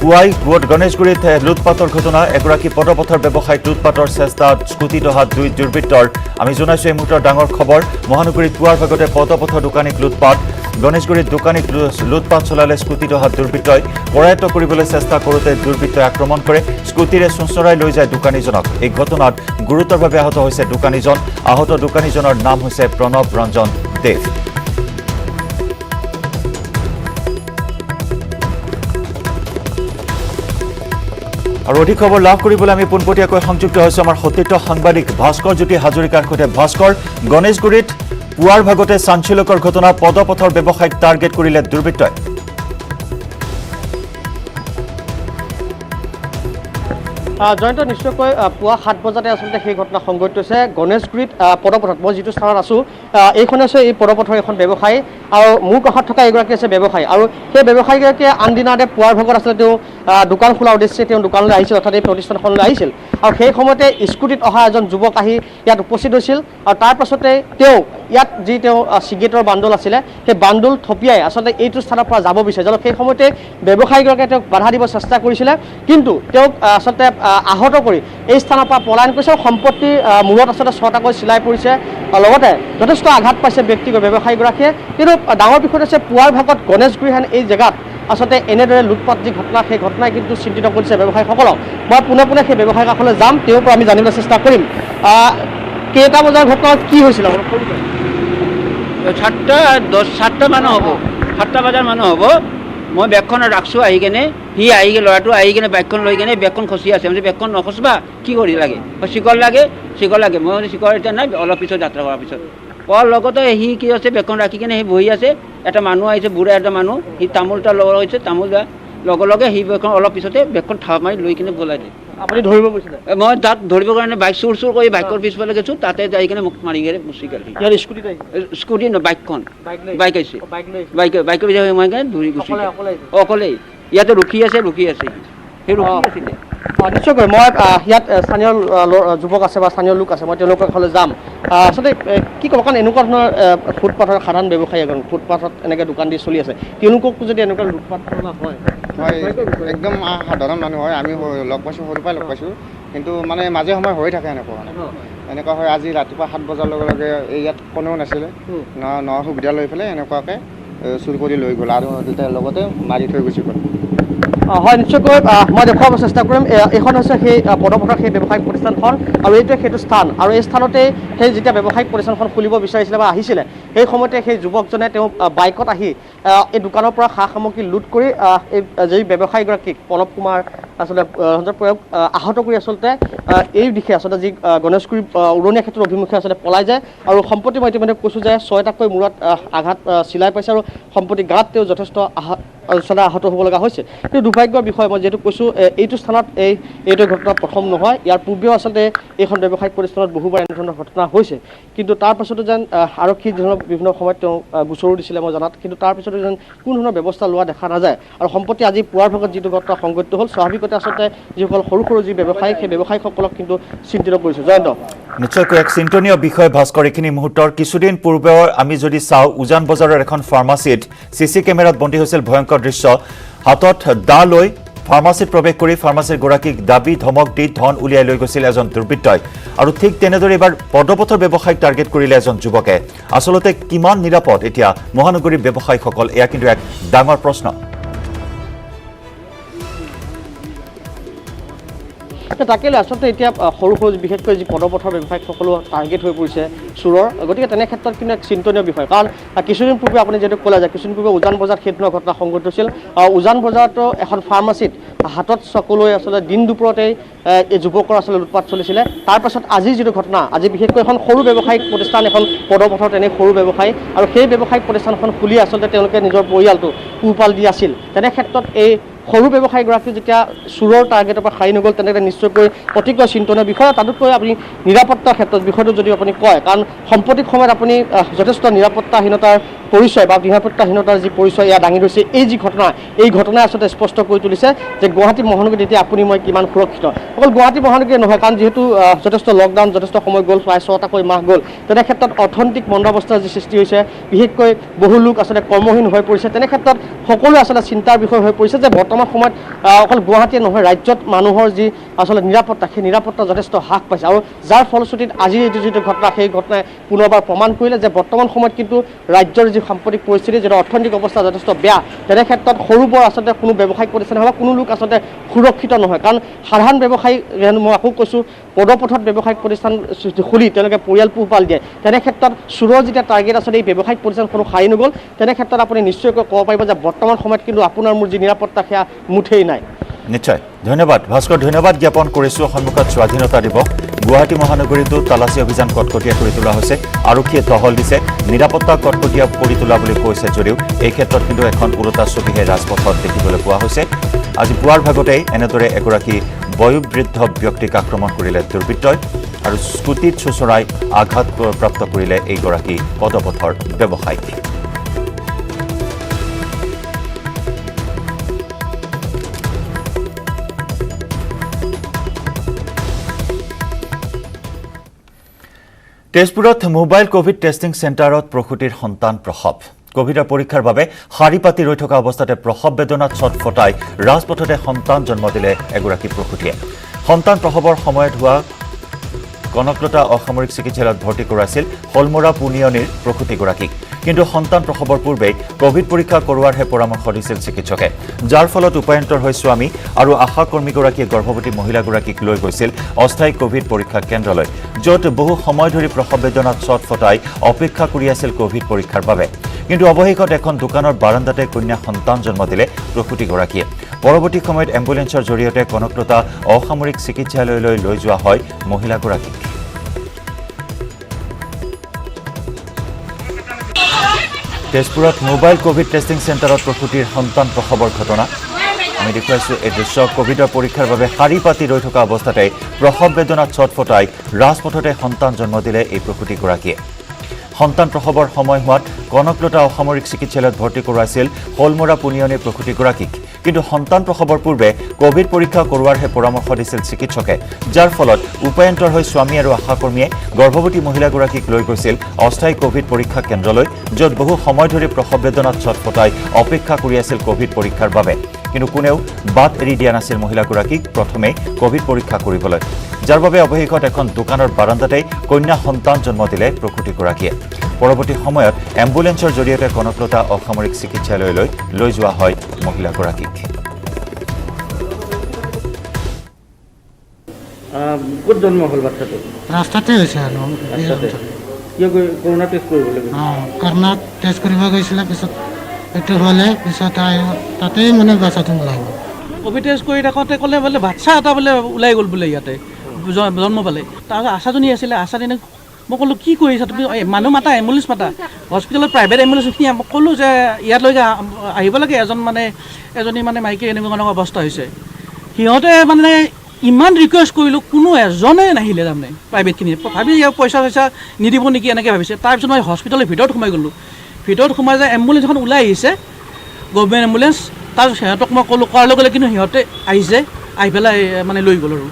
পুৱাই গণেশগুৰিত লুটপাটৰ ঘটনা এগৰাকী পদপথৰ ব্যৱসায়ীক লুটপাটৰ চেষ্টাত স্কুটিত অহা 2 দুৰ্বৃত্তৰ আমি জনাইছো এই মুহূৰ্তৰ ডাঙৰ খবৰ মহানগৰীত পুৱাৰ ভাগতে পদপথৰ দোকানীক লুটপাট গণেশগুৰিত দোকানীক লুটপাট চলালে স্কুটিত অহা দুৰ্বৃত্তই কৰায়ত্ব কৰিবলৈ চেষ্টা কৰোঁতে দুৰ্বৃত্তই আক্ৰমণ কৰে স্কুটিৰে চুঁচৰাই লৈ যায় দোকানীজনক এই ঘটনাত গুৰুতৰভাৱে আহত হৈছে দোকানীজন আহত দোকানীজনৰ নাম হৈছে প্ৰণৱ ৰঞ্জন দেৱ আৰু অধিক খবৰ লাভ কৰিবলৈ আমি পোনপটীয়াকৈ সংযুক্ত হৈছোঁ আমাৰ সতীৰ্থ সাংবাদিক ভাস্কৰ জ্যোতি হাজৰিকাৰ সৈতে ভাস্কৰ গণেশগুৰিত পুৱাৰ ভাগতে চাঞ্চল্যকৰ ঘটনা পদপথৰ ব্যৱসায়ীক টাৰ্গেট কৰিলে দুৰ্বৃত্তই জয়ন্ত নিশ্চয়কৈ পুৱা 7 বজাতে আচলতে সেই ঘটনা সংঘটিত হৈছে গণেশগুৰিত পদপথত মই যিটো স্থানত আছোঁ এইখন হৈছে এই পদপথৰ এখন ব্যৱসায়ী আৰু মোৰ কাষত থকা এগৰাকী আছে ব্যৱসায়ী আৰু সেই ব্যৱসায়ীগৰাকীয়ে আনদিনাতে পুৱাৰ ভাগত আচলতে তেওঁ দোকান খোলাৰ উদ্দেশ্যে তেওঁ দোকানলৈ আহিছিল অৰ্থাৎ এই প্ৰতিষ্ঠানখনলৈ আহিছিল আৰু সেই সময়তে স্কুটিত অহা এজন যুৱক আহি ইয়াত উপস্থিত হৈছিল আৰু তাৰ পাছতে তেওঁ ইয়াত যি তেওঁ চিগাৰেটৰ বান্দোল আছিলে সেই বান্দোল থপিয়াই আচলতে এইটো স্থানৰ পৰা যাব বিচাৰিছিল সেই সময়তে ব্যৱসায়ীগৰাকীয়ে তেওঁক বাধা দিব চেষ্টা কৰিছিলে কিন্তু তেওঁক আচলতে আহত কৰি এই স্থানৰ পৰা পলায়ন কৰিছে সম্পত্তি মূৰত আচলতে 6টাকৈ চিলাই পৰিছে লগতে যথেষ্ট আঘাত পাইছে ব্যক্তিগত ব্যৱসায়ীগৰাকীয়ে কিন্তু ডাঙৰ বিষয় হৈছে পুৱাৰ ভাগত গণেশগুৰি হেন এই জেগাত আচলতে এনেদৰে লুটপাট যি ঘটনা সেই ঘটনাই কিন্তু চিন্তিত কৰিছে ব্যৱসায়ীসকলক মই পোনে পোনে সেই ব্যৱসায়ীৰ কাষলৈ যাম তেওঁৰ পৰা আমি জানিবলৈ চেষ্টা কৰিম কেইটা বজাৰ ঘটনা কি হৈছিল সাতটা মানুহ হ'ব 7টা বজাৰ মানুহ হ'ব মই বেগখন ৰাখছোঁ আহি কেনে সি আহি ল'ৰাটো আহি কেনে বাইকখন লৈ কেনে বেগখন খচি আছে মানে বেগখন নখচবা কি কৰি লাগে চিকৰ লাগে মই চিকৰ এতিয়া নাই অলপ পিছত যাত্ৰা কৰাৰ পিছত কোৱাৰ লগতে সি কি আছে বেগখন ৰাখি কেনে সি বহি আছে এটা মানুহ আহিছে বুঢ়া এটা মানুহ সি তামোল এটা লগা হৈছে তামোল লগে লগে সি বেগখন অলপ পিছতে বেগখন থাপ মাৰি লৈ কিনে পলাই দিয়ে আপুনি ধৰিব গৈছিলে মই তাত ধৰিবৰ কাৰণে বাইক চুৰ কৰি বাইকৰ পিছফালে গৈছোঁ তাতে যাই কিনে মোক মাৰি গেলে মুচি গ'ল ইয়াৰ স্কুটিত স্কুটি ন বাইকখন বাইক আহিছে বাইকৰ পিছত মই ধৰি গুচি অকলেই ইয়াতে ৰখি আছে সেই ৰখি আছিলে নিশ্চয়কৈ মই ইয়াত স্থানীয় যুৱক আছে বা স্থানীয় লোক আছে মই তেওঁলোকৰ ঘৰলৈ যাম আচলতে কি ক'ব কাৰণ এনেকুৱা ধৰণৰ ফুটপাথৰ সাধাৰণ ব্যৱসায়ী এজন ফুটপাথত এনেকৈ দোকান দি চলি আছে তেওঁলোককো যদি এনেকুৱা লুটপাট হয় একদম সাধাৰণ মানুহ হয় আমি লগ পাইছোঁ সৰুৰ পৰাই লগ পাইছোঁ কিন্তু মানে মাজে সময়ে হৈ থাকে এনেকুৱা হয় আজি ৰাতিপুৱা 7 বজাৰ লগে লগে এই ইয়াত কোনেও নাছিলে ন সুবিধা লৈ পেলাই এনেকুৱাকৈ চুৰ কৰি লৈ গ'ল আৰু লগতে মাৰি থৈ গুচি গ'ল হয় নিশ্চয়কৈ মই দেখুৱাব চেষ্টা কৰিম এইখন হৈছে সেই পদপথৰ সেই ব্যৱসায়িক প্ৰতিষ্ঠানখন আৰু এইটোৱে সেইটো স্থান আৰু এই স্থানতে সেই যেতিয়া ব্যৱসায়িক প্ৰতিষ্ঠানখন খুলিব বিচাৰিছিলে বা আহিছিলে সেই সময়তে সেই যুৱকজনে তেওঁ বাইকত আহি এই দোকানৰ পৰা সা সামগ্ৰী লুট কৰি এই যি ব্যৱসায়ীগৰাকীক প্ৰণৱ কুমাৰ আচলতে ৰঞ্জনপ্ৰয়োগ আহত কৰি আচলতে এই দিশে আচলতে যি গণেশগুৰি উৰণীয়া ক্ষেত্ৰৰ অভিমুখে আচলতে পলাই যায় আৰু সম্প্ৰতি মই ইতিমধ্যে কৈছোঁ যে 6টাকৈ মূৰত আঘাত চিলাই পাইছে আৰু সম্প্ৰতি গাত তেওঁ যথেষ্ট আহত হ'ব লগা হৈছে কিন্তু দুৰ্ভাগ্যৰ বিষয় মই যিহেতু কৈছোঁ এইটো স্থানত এইটো ঘটনা প্ৰথম নহয় ইয়াৰ পূৰ্বেও আচলতে এইখন ব্যৱসায়িক প্ৰতিষ্ঠানত বহুবাৰ এনেধৰণৰ ঘটনা হৈছে কিন্তু তাৰ পাছতো যেন আৰক্ষী বিভিন্ন সময়ত তেওঁ গোচৰো দিছিলে মই জনাত কিন্তু তাৰ পিছতো যেন কোনো ধৰণৰ ব্যৱস্থা লোৱা দেখা নাযায় আৰু সম্প্ৰতি আজি পুৱাৰ ভাগত যিটো ঘটনা সংঘটিত হ'ল স্বাভাৱিকতে আচলতে যিসকল সৰু সৰু যি ব্যৱসায়ী সেই ব্যৱসায়ীসকলক কিন্তু চিন্তিত কৰিছে জয়ন্ত নিশ্চয়কৈ এক চিন্তনীয় বিষয় ভাস্কৰ এইখিনি মুহূৰ্তৰ কিছুদিন পূৰ্বেও আমি যদি চাওঁ উজান বজাৰৰ এখন ফাৰ্মাচীত চিচি কেমেৰাত বন্দী হৈছিল ভয়ংকৰ দৃশ্য হাতত দা লৈ ফাৰ্মাচীত প্ৰৱেশ কৰি ফাৰ্মাচীৰ গৰাকীক দাবী ধমক দি ধন উলিয়াই লৈ গৈছিল এজন দুৰ্বৃত্তই আৰু ঠিক তেনেদৰে এবাৰ পদপথৰ ব্যৱসায়িক টাৰ্গেট কৰিলে এজন যুৱকে আচলতে কিমান নিৰাপদ এতিয়া মহানগৰীৰ ব্যৱসায়ীসকল এয়া কিন্তু এক ডাঙৰ প্ৰশ্ন তাকে আচলতে এতিয়া সৰু সৰু বিশেষকৈ যি পদপথৰ ব্যৱসায়ীসকলো টাৰ্গেট হৈ পৰিছে চোৰৰ গতিকে তেনে ক্ষেত্ৰত কিন্তু এক চিন্তনীয় বিষয় কাৰণ কিছুদিন পূৰ্বে আপুনি যিহেতু ক'লে যে কিছুদিন পূৰ্বে উজান বজাৰত সেই ধৰণৰ ঘটনা সংঘটিত হৈছিল উজান বজাৰতো এখন ফাৰ্মাচীত হাতত চকু লৈ আচলতে দিন দুপৰতেই এই যুৱকৰ আচলতে লুটপাট চলিছিলে তাৰ পাছত আজিৰ যিটো ঘটনা আজি বিশেষকৈ এখন সৰু ব্যৱসায়িক প্ৰতিষ্ঠান এখন পদপথৰ তেনে সৰু ব্যৱসায়ী আৰু সেই ব্যৱসায়িক প্ৰতিষ্ঠানখন খুলি আচলতে তেওঁলোকে নিজৰ পৰিয়ালটো পোহপাল দি আছিল তেনে ক্ষেত্ৰত এই সৰু ব্যৱসায়ীগৰাকী যেতিয়া চোৰৰ টাৰ্গেটৰ পৰা সাৰি নগ'ল তেনেকৈ নিশ্চয়কৈ অতিকৈ চিন্তনীয় বিষয় তাতোতকৈ আপুনি নিৰাপত্তাৰ ক্ষেত্ৰত বিষয়টো যদি আপুনি কয় কাৰণ সাম্প্ৰতিক সময়ত আপুনি যথেষ্ট নিৰাপত্তাহীনতাৰ পৰিচয় বা নিৰাপত্তাহীনতাৰ যি পৰিচয় এয়া দাঙি ধৰিছে এই যি ঘটনা এই ঘটনাই আচলতে স্পষ্ট কৰি তুলিছে যে গুৱাহাটী মহানগৰীত এতিয়া আপুনি মই কিমান সুৰক্ষিত অকল গুৱাহাটী মহানগৰীয়ে নহয় কাৰণ যিহেতু যথেষ্ট লকডাউন যথেষ্ট সময় গ'ল প্ৰায় 6টাকৈ মাহ গ'ল তেনে ক্ষেত্ৰত অৰ্থনৈতিক মন্দাৱস্থাৰ যি সৃষ্টি হৈছে বিশেষকৈ বহু লোক আচলতে কৰ্মহীন হৈ পৰিছে তেনে ক্ষেত্ৰত সকলোৱে আচলতে চিন্তাৰ বিষয় হৈ পৰিছে যে বৰ্তমান সময়ত অকল গুৱাহাটীয়ে নহয় ৰাজ্যত মানুহৰ যি আচলতে নিৰাপত্তা সেই নিৰাপত্তা যথেষ্ট হ্ৰাস পাইছে আৰু যাৰ ফলশ্ৰুতিত আজিৰ এইটো যিটো ঘটনা সেই ঘটনাই পুনৰবাৰ প্ৰমাণ কৰিলে যে বৰ্তমান সময়ত কিন্তু ৰাজ্যৰ যি সাম্প্ৰতিক পৰিস্থিতি যিটো অৰ্থনৈতিক অৱস্থা যথেষ্ট বেয়া তেনে ক্ষেত্ৰত সৰু বৰ আচলতে কোনো ব্যৱসায়িক প্ৰতিষ্ঠান বা কোনো লোক আচলতে সুৰক্ষিত নহয় কাৰণ সাধাৰণ ব্যৱসায়ী মই আকৌ কৈছোঁ পদপথত ব্যৱসায়িক প্ৰতিষ্ঠান খুলি তেওঁলোকে পৰিয়াল পোহপাল দিয়ে তেনে ক্ষেত্ৰত চোৰৰ যেতিয়া টাৰ্গেট আচলতে এই ব্যৱসায়িক প্ৰতিষ্ঠানখনো সাৰি নগ'ল তেনে ক্ষেত্ৰত আপুনি নিশ্চয়কৈ ক'ব পাৰিব যে বৰ্তমান সময়ত কিন্তু আপোনাৰ মোৰ যি নিৰাপত্তা সেয়া মুঠেই নাই নিশ্চয় ধন্যবাদ ভাস্কৰ ধন্যবাদ জ্ঞাপন কৰিছোঁ সন্মুখত স্বাধীনতা দিৱস গুৱাহাটী মহানগৰীতো তালাচী অভিযান কটকটীয়া কৰি তোলা হৈছে আৰক্ষীয়ে টহল দিছে নিৰাপত্তা কটকটীয়া কৰি তোলা বুলি কৈছে যদিও এই ক্ষেত্ৰত কিন্তু এখন উলোটা ছবিহে ৰাজপথত দেখিবলৈ পোৱা হৈছে আজি পুৱাৰ ভাগতেই এনেদৰে এগৰাকী বয়োবৃদ্ধ ব্যক্তিক আক্ৰমণ কৰিলে দুৰ্বৃত্তই আৰু স্কুটিত চোচৰাই আঘাতপ্ৰাপ্ত কৰিলে এইগৰাকী পদপথৰ ব্যৱসায়ী তেজপুৰত মোবাইল কোভিড টেষ্টিং চেণ্টাৰত প্ৰসূতিৰ সন্তান প্ৰসৱ কোভিডৰ পৰীক্ষাৰ বাবে শাৰী পাতি ৰৈ থকা অৱস্থাতে প্ৰসৱ বেদনাত ছটফটাই ৰাজপথতে সন্তান জন্ম দিলে এগৰাকী প্ৰসূতিয়ে সন্তান প্ৰসৱৰ সময়ত হোৱা কনকলতা অসামৰিক চিকিৎসালয়ত ভৰ্তি কৰাইছিল হলমৰা পুনিয়নিৰ প্ৰসূতিগৰাকীক কিন্তু সন্তান প্ৰসৱৰ পূৰ্বে কোভিড পৰীক্ষা কৰোৱাৰহে পৰামৰ্শ দিছিল চিকিৎসকে যাৰ ফলত উপায়ন্তৰ হৈ স্বামী আৰু আশা কৰ্মীগৰাকীয়ে গৰ্ভৱতী মহিলাগৰাকীক লৈ গৈছিল অস্থায়ী কোভিড পৰীক্ষা কেন্দ্ৰলৈ য'ত বহু সময় ধৰি প্ৰসৱ বেদনাত ছটফটাই অপেক্ষা কৰি আছিল কোভিড পৰীক্ষাৰ বাবে কিন্তু অৱশেষত এখন দোকানৰ বাৰাণ্ডাতে কন্যা সন্তান জন্ম দিলে প্ৰসূতিগৰাকীয়ে পৰৱৰ্তী সময়ত এম্বুলেন্সৰ জৰিয়তে কনকলতা অসামৰিক চিকিৎসালয়লৈ লৈ যোৱা হয় মহিলাগৰাকীক তেজপুৰত মোবাইল কোভিড টেষ্টিং চেণ্টাৰত প্ৰসূতিৰ সন্তান প্ৰসৱৰ ঘটনা আমি দেখুৱাইছোঁ এই দৃশ্য কোভিডৰ পৰীক্ষাৰ বাবে শাৰী পাতি ৰৈ থকা অৱস্থাতে প্ৰসৱ বেদনাত ছটফটাই ৰাজপথতে সন্তান জন্ম দিলে এই প্ৰসূতিগৰাকীয়ে সন্তান প্ৰসৱৰ সময় হোৱাত কনকলতা অসামৰিক চিকিৎসালয়ত ভৰ্তি কৰাইছিল হলমৰা পুনিয়নিৰ প্ৰসূতিগৰাকীক কিন্তু সন্তান প্ৰসৱৰ পূৰ্বে কোভিড পৰীক্ষা কৰোৱাৰহে পৰামৰ্শ দিছিল চিকিৎসকে যাৰ ফলত উপায়ন্তৰ হৈ স্বামী আৰু আশাকৰ্মীয়ে গৰ্ভৱতী মহিলাগৰাকীক লৈ গৈছিল অস্থায়ী কোভিড পৰীক্ষা কেন্দ্ৰলৈ য'ত বহু সময় ধৰি প্ৰসৱ বেদনাত ছটফটাই অপেক্ষা কৰি আছিল কোভিড পৰীক্ষাৰ বাবে কিন্তু কোনেও বাট এৰি দিয়া নাছিল মহিলাগৰাকীক প্ৰথমে কোভিড পৰীক্ষা কৰিবলৈ যাৰ বাবে অৱশেষত এখন দোকানৰ বাৰাণ্ডাতেই কন্যা সন্তান জন্ম দিলে প্ৰসূতিগৰাকীয়ে পৰৱৰ্তী সময়ত এম্বুলেন্সৰ জৰিয়তে কনকলতা অসামৰিক চিকিৎসালয়লৈ লৈ যোৱা হয় মহিলাগৰাকীক ক'ত জন্ম হ'ল বাচ্চাটো? ৰাস্তাতে হৈছে আৰু কিয় কৰোণা টেষ্ট কৰিবলৈ গৈছে? কৰোণা টেষ্ট কৰিব গৈছিলে, পিছত এইটো হ'লে পিছত তাতেই মানে বাচ্চাটো ওলাই গ'ল। ক'ভিড টেষ্ট কৰি থাকোঁতে ক'লে বোলে বাচ্ছা এটা বোলে ওলাই গ'ল বোলে ইয়াতে জন্ম পালে। তাৰপিছত আশাজনী আছিলে, আশাজনীক মই ক'লোঁ কি কৰিছা তুমি, মানুহ মাতা, এম্বুলেঞ্চ মাতা। হস্পিটেলত প্ৰাইভেট এম্বুলেঞ্চখিনি মই ক'লোঁ যে ইয়ালৈকে আহিব লাগে, এজনী মানে মাইকী এনেকুৱা অৱস্থা হৈছে। সিহঁতে মানে ইমান ৰিকুৱেষ্ট কৰিলোঁ, কোনো এজনে নাহিলে তাৰমানে প্ৰাইভেটখিনি। ভাবি পইচা চইচা নিদিব নেকি এনেকৈ ভাবিছে। তাৰপিছত মই হস্পিটেলৰ ভিতৰত সোমাই গ'লোঁ। ভিতৰত সোমাই যায় এম্বুলেঞ্চ এখন ওলাই আহিছে, গভৰ্ণমেণ্ট এম্বুলেঞ্চ। তাৰপিছত সিহঁতক মই ক'লোঁ, কোৱাৰ লগে লগে কিন্তু সিহঁতে আহিছে, আহি পেলাই মানে লৈ গ'ল আৰু।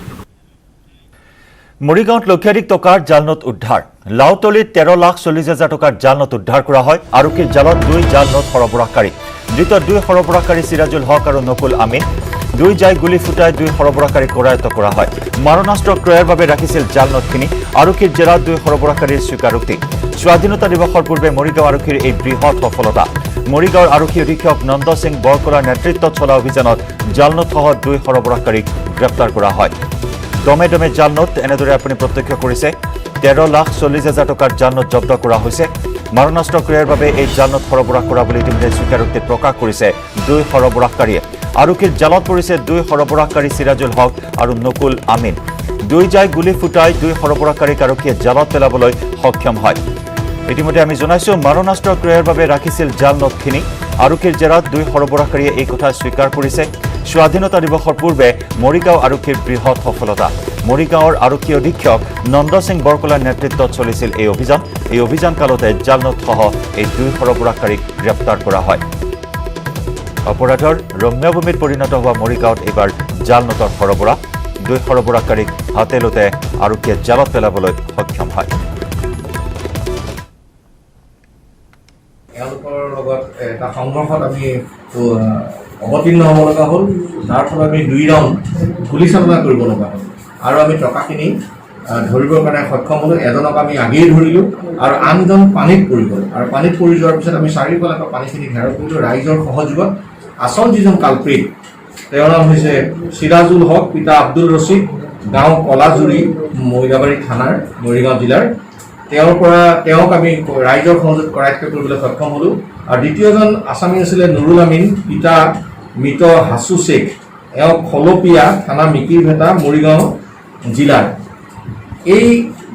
মৰিগাঁৱত লক্ষাধিক টকাৰ জাল নোট উদ্ধাৰ। লাওতলিত 13,40,000 টকাৰ জাল নোট উদ্ধাৰ কৰা হয়। আৰক্ষীৰ জালত 2 জাল নোট সৰবৰাহকাৰী। ধৃত 2 সৰবৰাহকাৰী চিৰাজুল হক আৰু নকুল আমিন। 2 জাই গুলী ফুটাই 2 সৰবৰাহকাৰীক কৰায়ত্ব কৰা হয়। মাৰণাস্ত্ৰ ক্ৰয়ৰ বাবে ৰাখিছিল জাল নোটখিনি। আৰক্ষীৰ জেৰাত 2 সৰবৰাহকাৰীৰ স্বীকাৰোক্তি। স্বাধীনতা দিৱসৰ পূৰ্বে মৰিগাঁও আৰক্ষীৰ এই বৃহৎ সফলতা। মৰিগাঁৱৰ আৰক্ষী অধীক্ষক নন্দ সিং বৰকলাৰ নেতৃত্বত চলা অভিযানত জাল নোটসহ 2 সৰবৰাহকাৰীক গ্ৰেপ্তাৰ কৰা হয়। দমে দমে জাল নোট এনেদৰে আপুনি প্ৰত্যক্ষ কৰিছে। 13,40,000 টকাৰ জাল নোট জব্দ কৰা হৈছে। মাৰণাস্ত্ৰ ক্ৰয়ৰ বাবে এই জাল নোট সৰবৰাহ কৰা বুলি ইতিমধ্যে স্বীকাৰোক্তিত প্ৰকাশ কৰিছে 2 সৰবৰাহকাৰীয়ে। আৰক্ষীৰ জালত পৰিছে 2 সৰবৰাহকাৰী চিৰাজুল হক আৰু নকুল আমিন। 2 জাই গুলী ফুটাই 2 সৰবৰাহকাৰীক আৰক্ষীয়ে জালত পেলাবলৈ সক্ষম হয়। ইতিমধ্যে আমি জনাইছোঁ মাৰণাস্ত্ৰ ক্ৰয়ৰ বাবে ৰাখিছিল জাল নোটখিনি। আৰক্ষীৰ জেৰাত 2 সৰবৰাহকাৰীয়ে এই কথা স্বীকাৰ কৰিছে। স্বাধীনতা দিৱসৰ পূৰ্বে মৰিগাঁও আৰক্ষীৰ বৃহৎ সফলতা। মৰিগাঁৱৰ আৰক্ষী অধীক্ষক নন্দ সিং বৰকলাৰ নেতৃত্বত চলিছিল এই অভিযান। এই অভিযান কালতে জাল নোটসহ এই 2 সৰবৰাহকাৰীক গ্ৰেপ্তাৰ কৰা হয়। অপৰাধৰ ৰম্যভূমিত পৰিণত হোৱা মৰিগাঁৱত এইবাৰ জাল নোটৰ সৰবৰাহ। 2 সৰবৰাহকাৰীক হাতে লোতে আৰক্ষীয়ে জালত পেলাবলৈ সক্ষম হয়। এওঁলোকৰ লগত এটা সংঘৰ্ষত আমি অৱতীৰ্ণ হ'ব লগা হ'ল, যাৰ ফলত আমি 2 ৰাউণ্ড গুলীচালনা কৰিব লগা হ'ল আৰু আমি টকাখিনি ধৰিবৰ কাৰণে সক্ষম হ'লোঁ। এজনক আমি আগেয়ে ধৰিলোঁ আৰু আনজন পানীত পৰি গ'ল। আৰু পানীত পৰি যোৱাৰ পিছত আমি চাৰিওফালে পানীখিনি ঘেৰাও কৰিলোঁ। ৰাইজৰ সহযোগত আচল যিজন কালপ্ৰিট, তেওঁৰ নাম হৈছে চিৰাজুল হক, পিতা আব্দুল ৰছিদ, গাঁও কলাজুৰি, মৈদাবাৰী থানাৰ, মৰিগাঁও জিলাৰ। তেওঁক আমি ৰাইজৰ সহযোগ কৰায়ত্ব কৰিবলৈ সক্ষম হ'লোঁ। আৰু দ্বিতীয়জন আছামী আছিলে নুৰুল আমিন, পিতা মৃত হাছু শ্বেখ, এওঁক খলপীয়া, থানা মিকিৰভেটা, মৰিগাঁও জিলাৰ। এই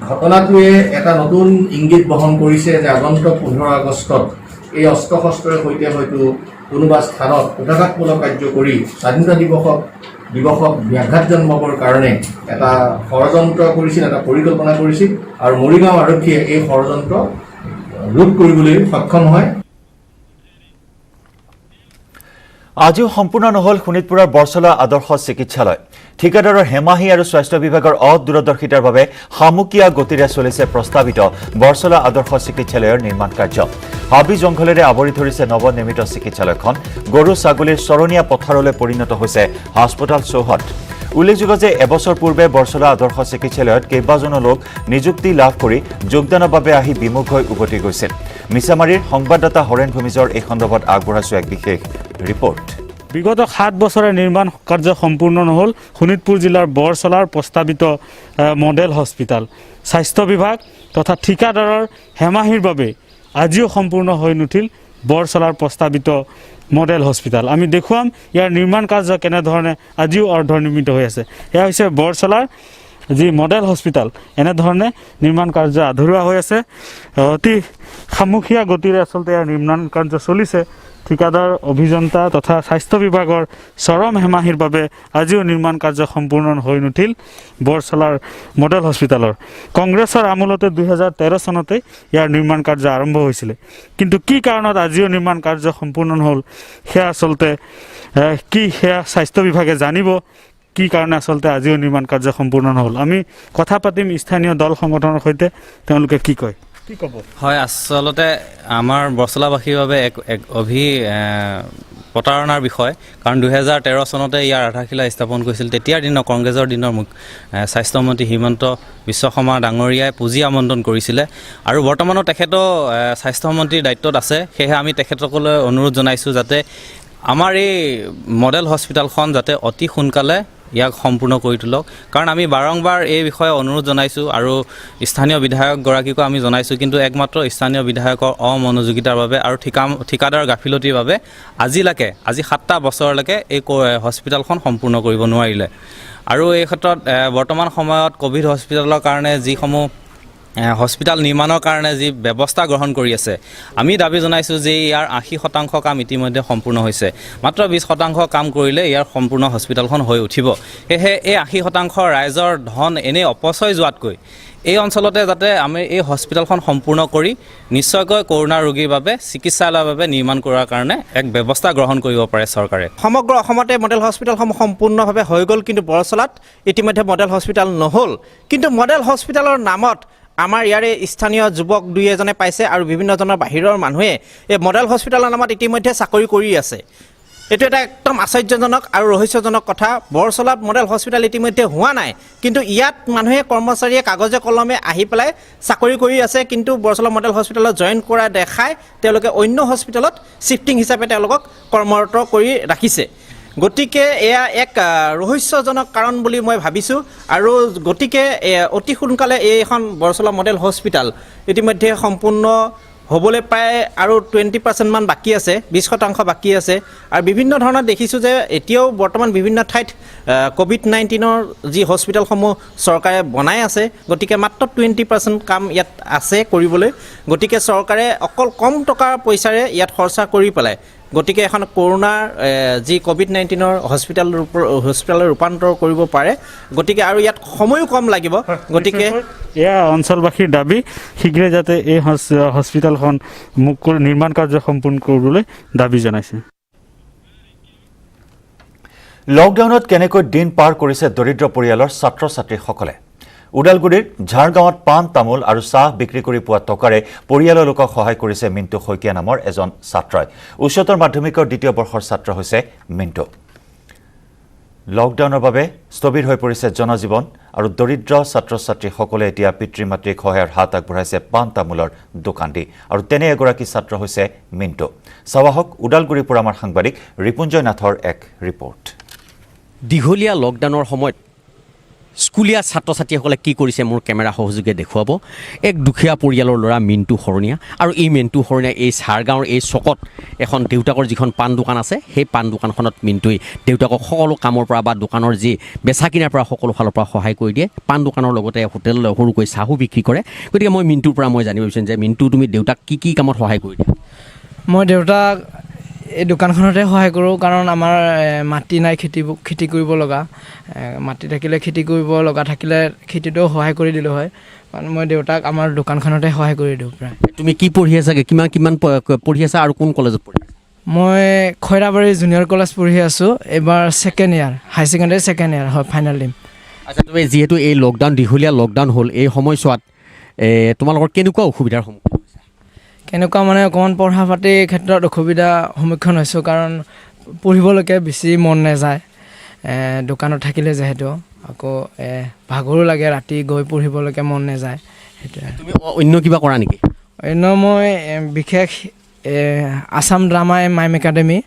ঘটনাটোৱে এটা নতুন ইংগিত বহন কৰিছে যে আগন্তুক 15 আগষ্টত এই অস্ত্ৰ শস্ত্ৰৰ সৈতে হয়তো কোনোবা স্থানত কুটাঘাতমূলক কাৰ্য কৰি স্বাধীনতা দিৱসক ব্যাঘাত জন্মাবৰ কাৰণে এটা ষড়যন্ত্ৰ কৰিছিল, এটা পৰিকল্পনা কৰিছিল আৰু মৰিগাঁও আৰক্ষীয়ে এই ষড়যন্ত্ৰ ৰোধ কৰিবলৈ সক্ষম হয়। আজিও সম্পূৰ্ণ নহ'ল শোণিতপুৰৰ বৰচলা আদৰ্শ চিকিৎসালয়। ঠিকাদাৰৰ হেমাহী আৰু স্বাস্থ্য বিভাগৰ অদূৰদৰ্শিতাৰ বাবে সামুকীয়া গতিৰে চলিছে প্ৰস্তাৱিত বৰচলা আদৰ্শ চিকিৎসালয়ৰ নিৰ্মাণ কাৰ্য। হাবি জংঘলেৰে আৱৰি ধৰিছে নৱনিৰ্মিত চিকিৎসালয়খন। গৰু ছাগলীৰ চৰণীয়া পথাৰলৈ পৰিণত হৈছে হাস্পতাল চৌহদ। উল্লেখযোগ্য যে এবছৰ পূৰ্বে বৰচলা আদৰ্শ চিকিৎসালয়ত কেইবাজনো লোক নিযুক্তি লাভ কৰি যোগদানৰ বাবে আহি বিমুখ হৈ উভতি গৈছিল। মিছামাৰীৰ সংবাদদাতা হৰেণ ভূমিজৰ এই সন্দৰ্ভত আগবঢ়াইছোঁ এক বিশেষ ৰিপৰ্ট। বিগত 7 বছৰে নিৰ্মাণ কাৰ্য সম্পূৰ্ণ নহ'ল শোণিতপুৰ জিলাৰ বৰচলাৰ প্ৰস্তাৱিত মডেল হস্পিটেল। স্বাস্থ্য বিভাগ তথা ঠিকাদাৰৰ হেমাহীৰ বাবে আজিও সম্পূৰ্ণ হৈ নুঠিল বৰচলাৰ প্ৰস্তাৱিত মডেল হস্পিটেল। আমি দেখুৱাম ইয়াৰ নিৰ্মাণ কাৰ্য কেনেধৰণে আজিও অৰ্ধনিৰ্মিত হৈ আছে। এয়া হৈছে বৰচলাৰ যি মডেল হস্পিটেল। এনেধৰণে নিৰ্মাণ কাৰ্য আধৰুৱা হৈ আছে। অতি সামুখীয়া গতিৰে আচলতে ইয়াৰ নিৰ্মাণ কাৰ্য চলিছে। ঠিকাদাৰ, অভিযন্তা তথা স্বাস্থ্য বিভাগৰ চৰম হেমাহীৰ বাবে আজিও নিৰ্মাণ কাৰ্য সম্পূৰ্ণ হৈ নুঠিল বৰচলাৰ মডেল হস্পিটেলৰ। কংগ্ৰেছৰ আমোলতে 2013 চনতে ইয়াৰ নিৰ্মাণ কাৰ্য আৰম্ভ হৈছিলে। কিন্তু কি কাৰণত আজিও নিৰ্মাণ কাৰ্য সম্পূৰ্ণ নহ'ল সেয়া আচলতে সেয়া স্বাস্থ্য বিভাগে জানিব। কি কাৰণে আচলতে আজিও নিৰ্মাণ কাৰ্য সম্পূৰ্ণ নহ'ল। আমি কথা পাতিম স্থানীয় দল সংগঠনৰ সৈতে, তেওঁলোকে কি কয়। কি ক'ব? হয়, আচলতে আমাৰ বৰচলাবাসীৰ বাবে এক প্ৰতাৰণাৰ বিষয়। কাৰণ 2013 চনতে ইয়াৰ আধাৰশিলা স্থাপন কৰিছিল। তেতিয়াৰ দিনৰ কংগ্ৰেছৰ দিনৰ স্বাস্থ্যমন্ত্ৰী হিমন্ত বিশ্ব শৰ্মা ডাঙৰীয়াই পুঁজি আবণ্টন কৰিছিলে আৰু বৰ্তমানো তেখেতো স্বাস্থ্যমন্ত্ৰীৰ দায়িত্বত আছে। সেয়েহে আমি তেখেতসকললৈ অনুৰোধ জনাইছোঁ যাতে আমাৰ এই মডেল হস্পিটেলখন যাতে অতি সোনকালে ইয়াক সম্পূৰ্ণ কৰি তোলক কাৰণ আমি বাৰম্বাৰ এই বিষয়ে অনুৰোধ জনাইছোঁ আৰু স্থানীয় বিধায়কগৰাকীকো আমি জনাইছোঁ কিন্তু একমাত্ৰ স্থানীয় বিধায়কৰ অমনোযোগিতাৰ বাবে আৰু ঠিকাদাৰ গাফিলতিৰ বাবে আজি 7টা বছৰলৈকে এই হস্পিটেলখন সম্পূৰ্ণ কৰিব নোৱাৰিলে আৰু এই ক্ষেত্ৰত বৰ্তমান সময়ত কোভিড হস্পিটেলৰ কাৰণে যিসমূহ হস্পিটেল নিৰ্মাণৰ কাৰণে যি ব্যৱস্থা গ্ৰহণ কৰি আছে আমি দাবী জনাইছোঁ যে ইয়াৰ 80% কাম ইতিমধ্যে সম্পূৰ্ণ হৈছে মাত্ৰ 20% কাম কৰিলে ইয়াৰ সম্পূৰ্ণ হস্পিটেলখন হৈ উঠিব সেয়েহে এই 80% ৰাইজৰ ধন এনে অপচয় যোৱাতকৈ এই অঞ্চলতে যাতে আমি এই হস্পিটেলখন সম্পূৰ্ণ কৰি নিশ্চয়কৈ কৰোনা ৰোগীৰ বাবে চিকিৎসালয়ৰ বাবে নিৰ্মাণ কৰাৰ কাৰণে এক ব্যৱস্থা গ্ৰহণ কৰিব পাৰে চৰকাৰে সমগ্ৰ অসমতে মডেল হস্পিটেলসমূহ সম্পূৰ্ণভাৱে হৈ গ'ল কিন্তু বৰচলাত ইতিমধ্যে মডেল হস্পিটেল নহ'ল কিন্তু মডেল হস্পিটেলৰ নামত আমাৰ ইয়াৰে স্থানীয় যুৱক দুই এজনে পাইছে আৰু বিভিন্নজনৰ বাহিৰৰ মানুহে এই মডেল হস্পিটেলৰ নামত ইতিমধ্যে চাকৰি কৰি আছে এইটো এটা একদম আশ্চৰ্যজনক আৰু ৰহস্যজনক কথা বৰচলাত মডেল হস্পিটেল ইতিমধ্যে হোৱা নাই কিন্তু ইয়াত মানুহে কৰ্মচাৰীয়ে কাগজে কলমে আহি পেলাই চাকৰি কৰি আছে কিন্তু বৰচলা মডেল হস্পিটেলত জইন কৰা দেখাই তেওঁলোকে অন্য হস্পিটেলত শিফটিং হিচাপে তেওঁলোকক কৰ্মৰত কৰি ৰাখিছে গতিকে এয়া এক ৰহস্যজনক কাৰণ বুলি মই ভাবিছোঁ আৰু গতিকে অতি সোনকালে এইখন বৰচলা মডেল হস্পিটেল ইতিমধ্যে সম্পূৰ্ণ হ'বলৈ প্ৰায় আৰু 20% মান বাকী আছে 20% বাকী আছে আৰু বিভিন্ন ধৰণৰ দেখিছোঁ যে এতিয়াও বৰ্তমান বিভিন্ন ঠাইত কোভিড-19ৰ যি হস্পিটেলসমূহ চৰকাৰে বনাই আছে গতিকে মাত্ৰ 20% কাম ইয়াত আছে কৰিবলৈ গতিকে চৰকাৰে অকল কম টকাৰ পইচাৰে ইয়াত খৰচা কৰি পেলাই গতিকে এখন কৰোনাৰ যি কোভিড-19ৰ হস্পিটেলৰ ৰূপান্তৰ কৰিব পাৰে গতিকে আৰু ইয়াত সময়ো কম লাগিব গতিকে এয়া অঞ্চলবাসীৰ দাবী শীঘ্ৰে যাতে এই হস্পিটেলখন নিৰ্মাণ কাৰ্য সম্পূৰ্ণ কৰিবলৈ দাবী জনাইছে লকডাউনত কেনেকৈ দিন পাৰ কৰিছে দৰিদ্ৰ পৰিয়ালৰ ছাত্ৰ ছাত্ৰীসকলে উদালগুৰিৰ ঝাৰগাঁৱত পাণ তামোল আৰু চাহ বিক্ৰী কৰি পোৱা টকাৰে পৰিয়ালৰ লোকক সহায় কৰিছে মিণ্টু শইকীয়া নামৰ এজন ছাত্ৰই উচ্চতৰ মাধ্যমিকৰ দ্বিতীয় বৰ্ষৰ ছাত্ৰ হৈছে মিণ্টু লকডাউনৰ বাবে স্থবিৰ হৈ পৰিছে জনজীৱন আৰু দৰিদ্ৰ ছাত্ৰ ছাত্ৰীসকলে এতিয়া পিতৃ মাতৃক সহায়ৰ হাত আগবঢ়াইছে পাণ তামোলৰ দোকান দি আৰু তেনে এগৰাকী ছাত্ৰ হৈছে মিণ্টু চাৱাহক উদালগুৰিৰ পৰা আমাৰ সাংবাদিক ৰিপুঞ্জয় নাথৰ এক ৰিপৰ্ট দীঘলীয়া লকডাউনৰ সময়ত স্কুলীয়া ছাত্ৰ ছাত্ৰীসকলে কি কৰিছে মোৰ কেমেৰা সহযোগে দেখুৱাব এক দুখীয়া পৰিয়ালৰ ল'ৰা মিণ্টু শৰণীয়া আৰু এই মিণ্টু শৰণীয়া এই চাৰগাঁৱৰ এই চকত এখন দেউতাকৰ যিখন পাণ দোকান আছে সেই পাণ দোকানখনত মিণ্টুই দেউতাকক সকলো কামৰ পৰা বা দোকানৰ যি বেচা কিনাৰ পৰা সকলো ফালৰ পৰা সহায় কৰি দিয়ে পাণ দোকানৰ লগতে হোটেল সৰুকৈ চাহো বিক্ৰী কৰে গতিকে মই মিণ্টুৰ পৰা মই জানিব বিচাৰিম যে মিণ্টু তুমি দেউতাক কি কামত সহায় কৰি দিয়া মই দেউতাক এই দোকানখনতে সহায় কৰোঁ কাৰণ আমাৰ মাটি নাই খেতি কৰিব লগা মাটি থাকিলে খেতি কৰিব লগা থাকিলে খেতিটো সহায় কৰি দিলোঁ হয় কাৰণ মই দেউতাক আমাৰ দোকানখনতে সহায় কৰি দিওঁ প্ৰায় তুমি কি পঢ়ি আছাগৈ কিমান পঢ়ি আছা আৰু কোন কলেজত পঢ়ি আছা মই খৈৰাবাৰী জুনিয়ৰ কলেজ পঢ়ি আছোঁ এইবাৰ ছেকেণ্ড ইয়াৰ হাই ছেকেণ্ডেৰী ছেকেণ্ড ইয়াৰ হয় ফাইনেল দিম আচ্ছা তুমি যিহেতু এই লকডাউন দীঘলীয়া লকডাউন হ'ল এই সময়ছোৱাত তোমালোকৰ কেনেকুৱা অসুবিধাৰ সন্মুখীন কেনেকুৱা মানে অকণমান পঢ়া পাতিৰ ক্ষেত্ৰত অসুবিধাৰ সন্মুখীন হৈছোঁ কাৰণ পঢ়িবলৈকে বেছি মন নাযায় দোকানত থাকিলে যিহেতু আকৌ ভাগৰো লাগে ৰাতি গৈ পঢ়িবলৈকে মন নাযায় সেইটোৱে তুমি অন্য কিবা কৰা নেকি অন্য মই বিশেষ Assam drama mime academy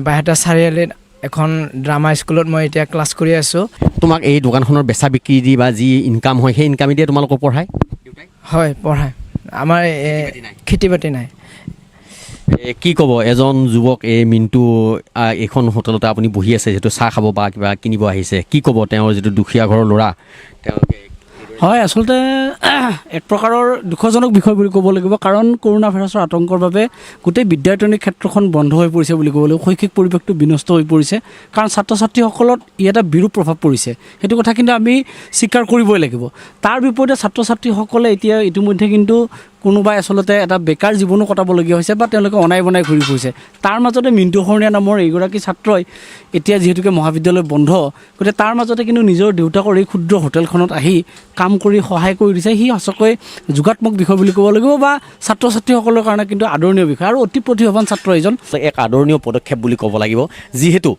Baihata চাৰিআলিত এখন ড্ৰামা স্কুলত মই এতিয়া ক্লাছ কৰি আছোঁ তোমাক এই দোকানখনৰ বেচা বিক্ৰী দি বা যি ইনকাম হয় সেই ইনকামে দিয়ে তোমালোকক পঢ়ায় হয় পঢ়ায় আমাৰ খেতি বাতি নাই কি ক'ব এজন যুৱক এই মিণ্টু এইখন হোটেলতে আপুনি বহি আছে যিহেতু চাহ খাব বা কিবা কিনিব আহিছে কি ক'ব তেওঁৰ যিটো দুখীয়া ঘৰৰ ল'ৰা তেওঁলোকে হয় আচলতে এক প্ৰকাৰৰ দুখজনক বিষয় বুলি ক'ব লাগিব কাৰণ কৰোণা ভাইৰাছৰ আতংকৰ বাবে গোটেই বিদ্যায়তনিক ক্ষেত্ৰখন বন্ধ হৈ পৰিছে বুলি ক'ব লাগিব শৈক্ষিক পৰিৱেশটো বিনষ্ট হৈ পৰিছে কাৰণ ছাত্ৰ ছাত্ৰীসকলত ই এটা বিৰূপ প্ৰভাৱ পৰিছে সেইটো কথা কিন্তু আমি স্বীকাৰ কৰিবই লাগিব তাৰ বিপৰীতে ছাত্ৰ ছাত্ৰীসকলে এতিয়া ইতিমধ্যে কিন্তু কোনোবাই আচলতে এটা বেকাৰ জীৱনো কটাবলগীয়া হৈছে বা তেওঁলোকে অনাই বনাই ঘূৰি ফুৰিছে তাৰ মাজতে মিণ্টু শৰণীয়া নামৰ এইগৰাকী ছাত্ৰই এতিয়া যিহেতুকে মহাবিদ্যালয় বন্ধ গতিকে তাৰ মাজতে কিন্তু নিজৰ দেউতাকৰ এই ক্ষুদ্ৰ হোটেলখনত আহি কাম কৰি সহায় কৰি দিছে সি সঁচাকৈ যোগাত্মক বিষয় বুলি ক'ব লাগিব বা ছাত্ৰ ছাত্ৰীসকলৰ কাৰণে কিন্তু আদৰণীয় বিষয় আৰু অতি প্ৰতিভাৱান ছাত্ৰ এজন এক আদৰণীয় পদক্ষেপ বুলি ক'ব লাগিব যিহেতু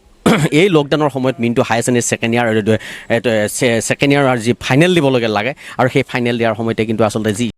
এই লকডাউনৰ সময়ত Mintu higher secondary second year যি ফাইনেল দিবলগীয়া লাগে আৰু সেই ফাইনেল দিয়াৰ সময়তে কিন্তু আচলতে যি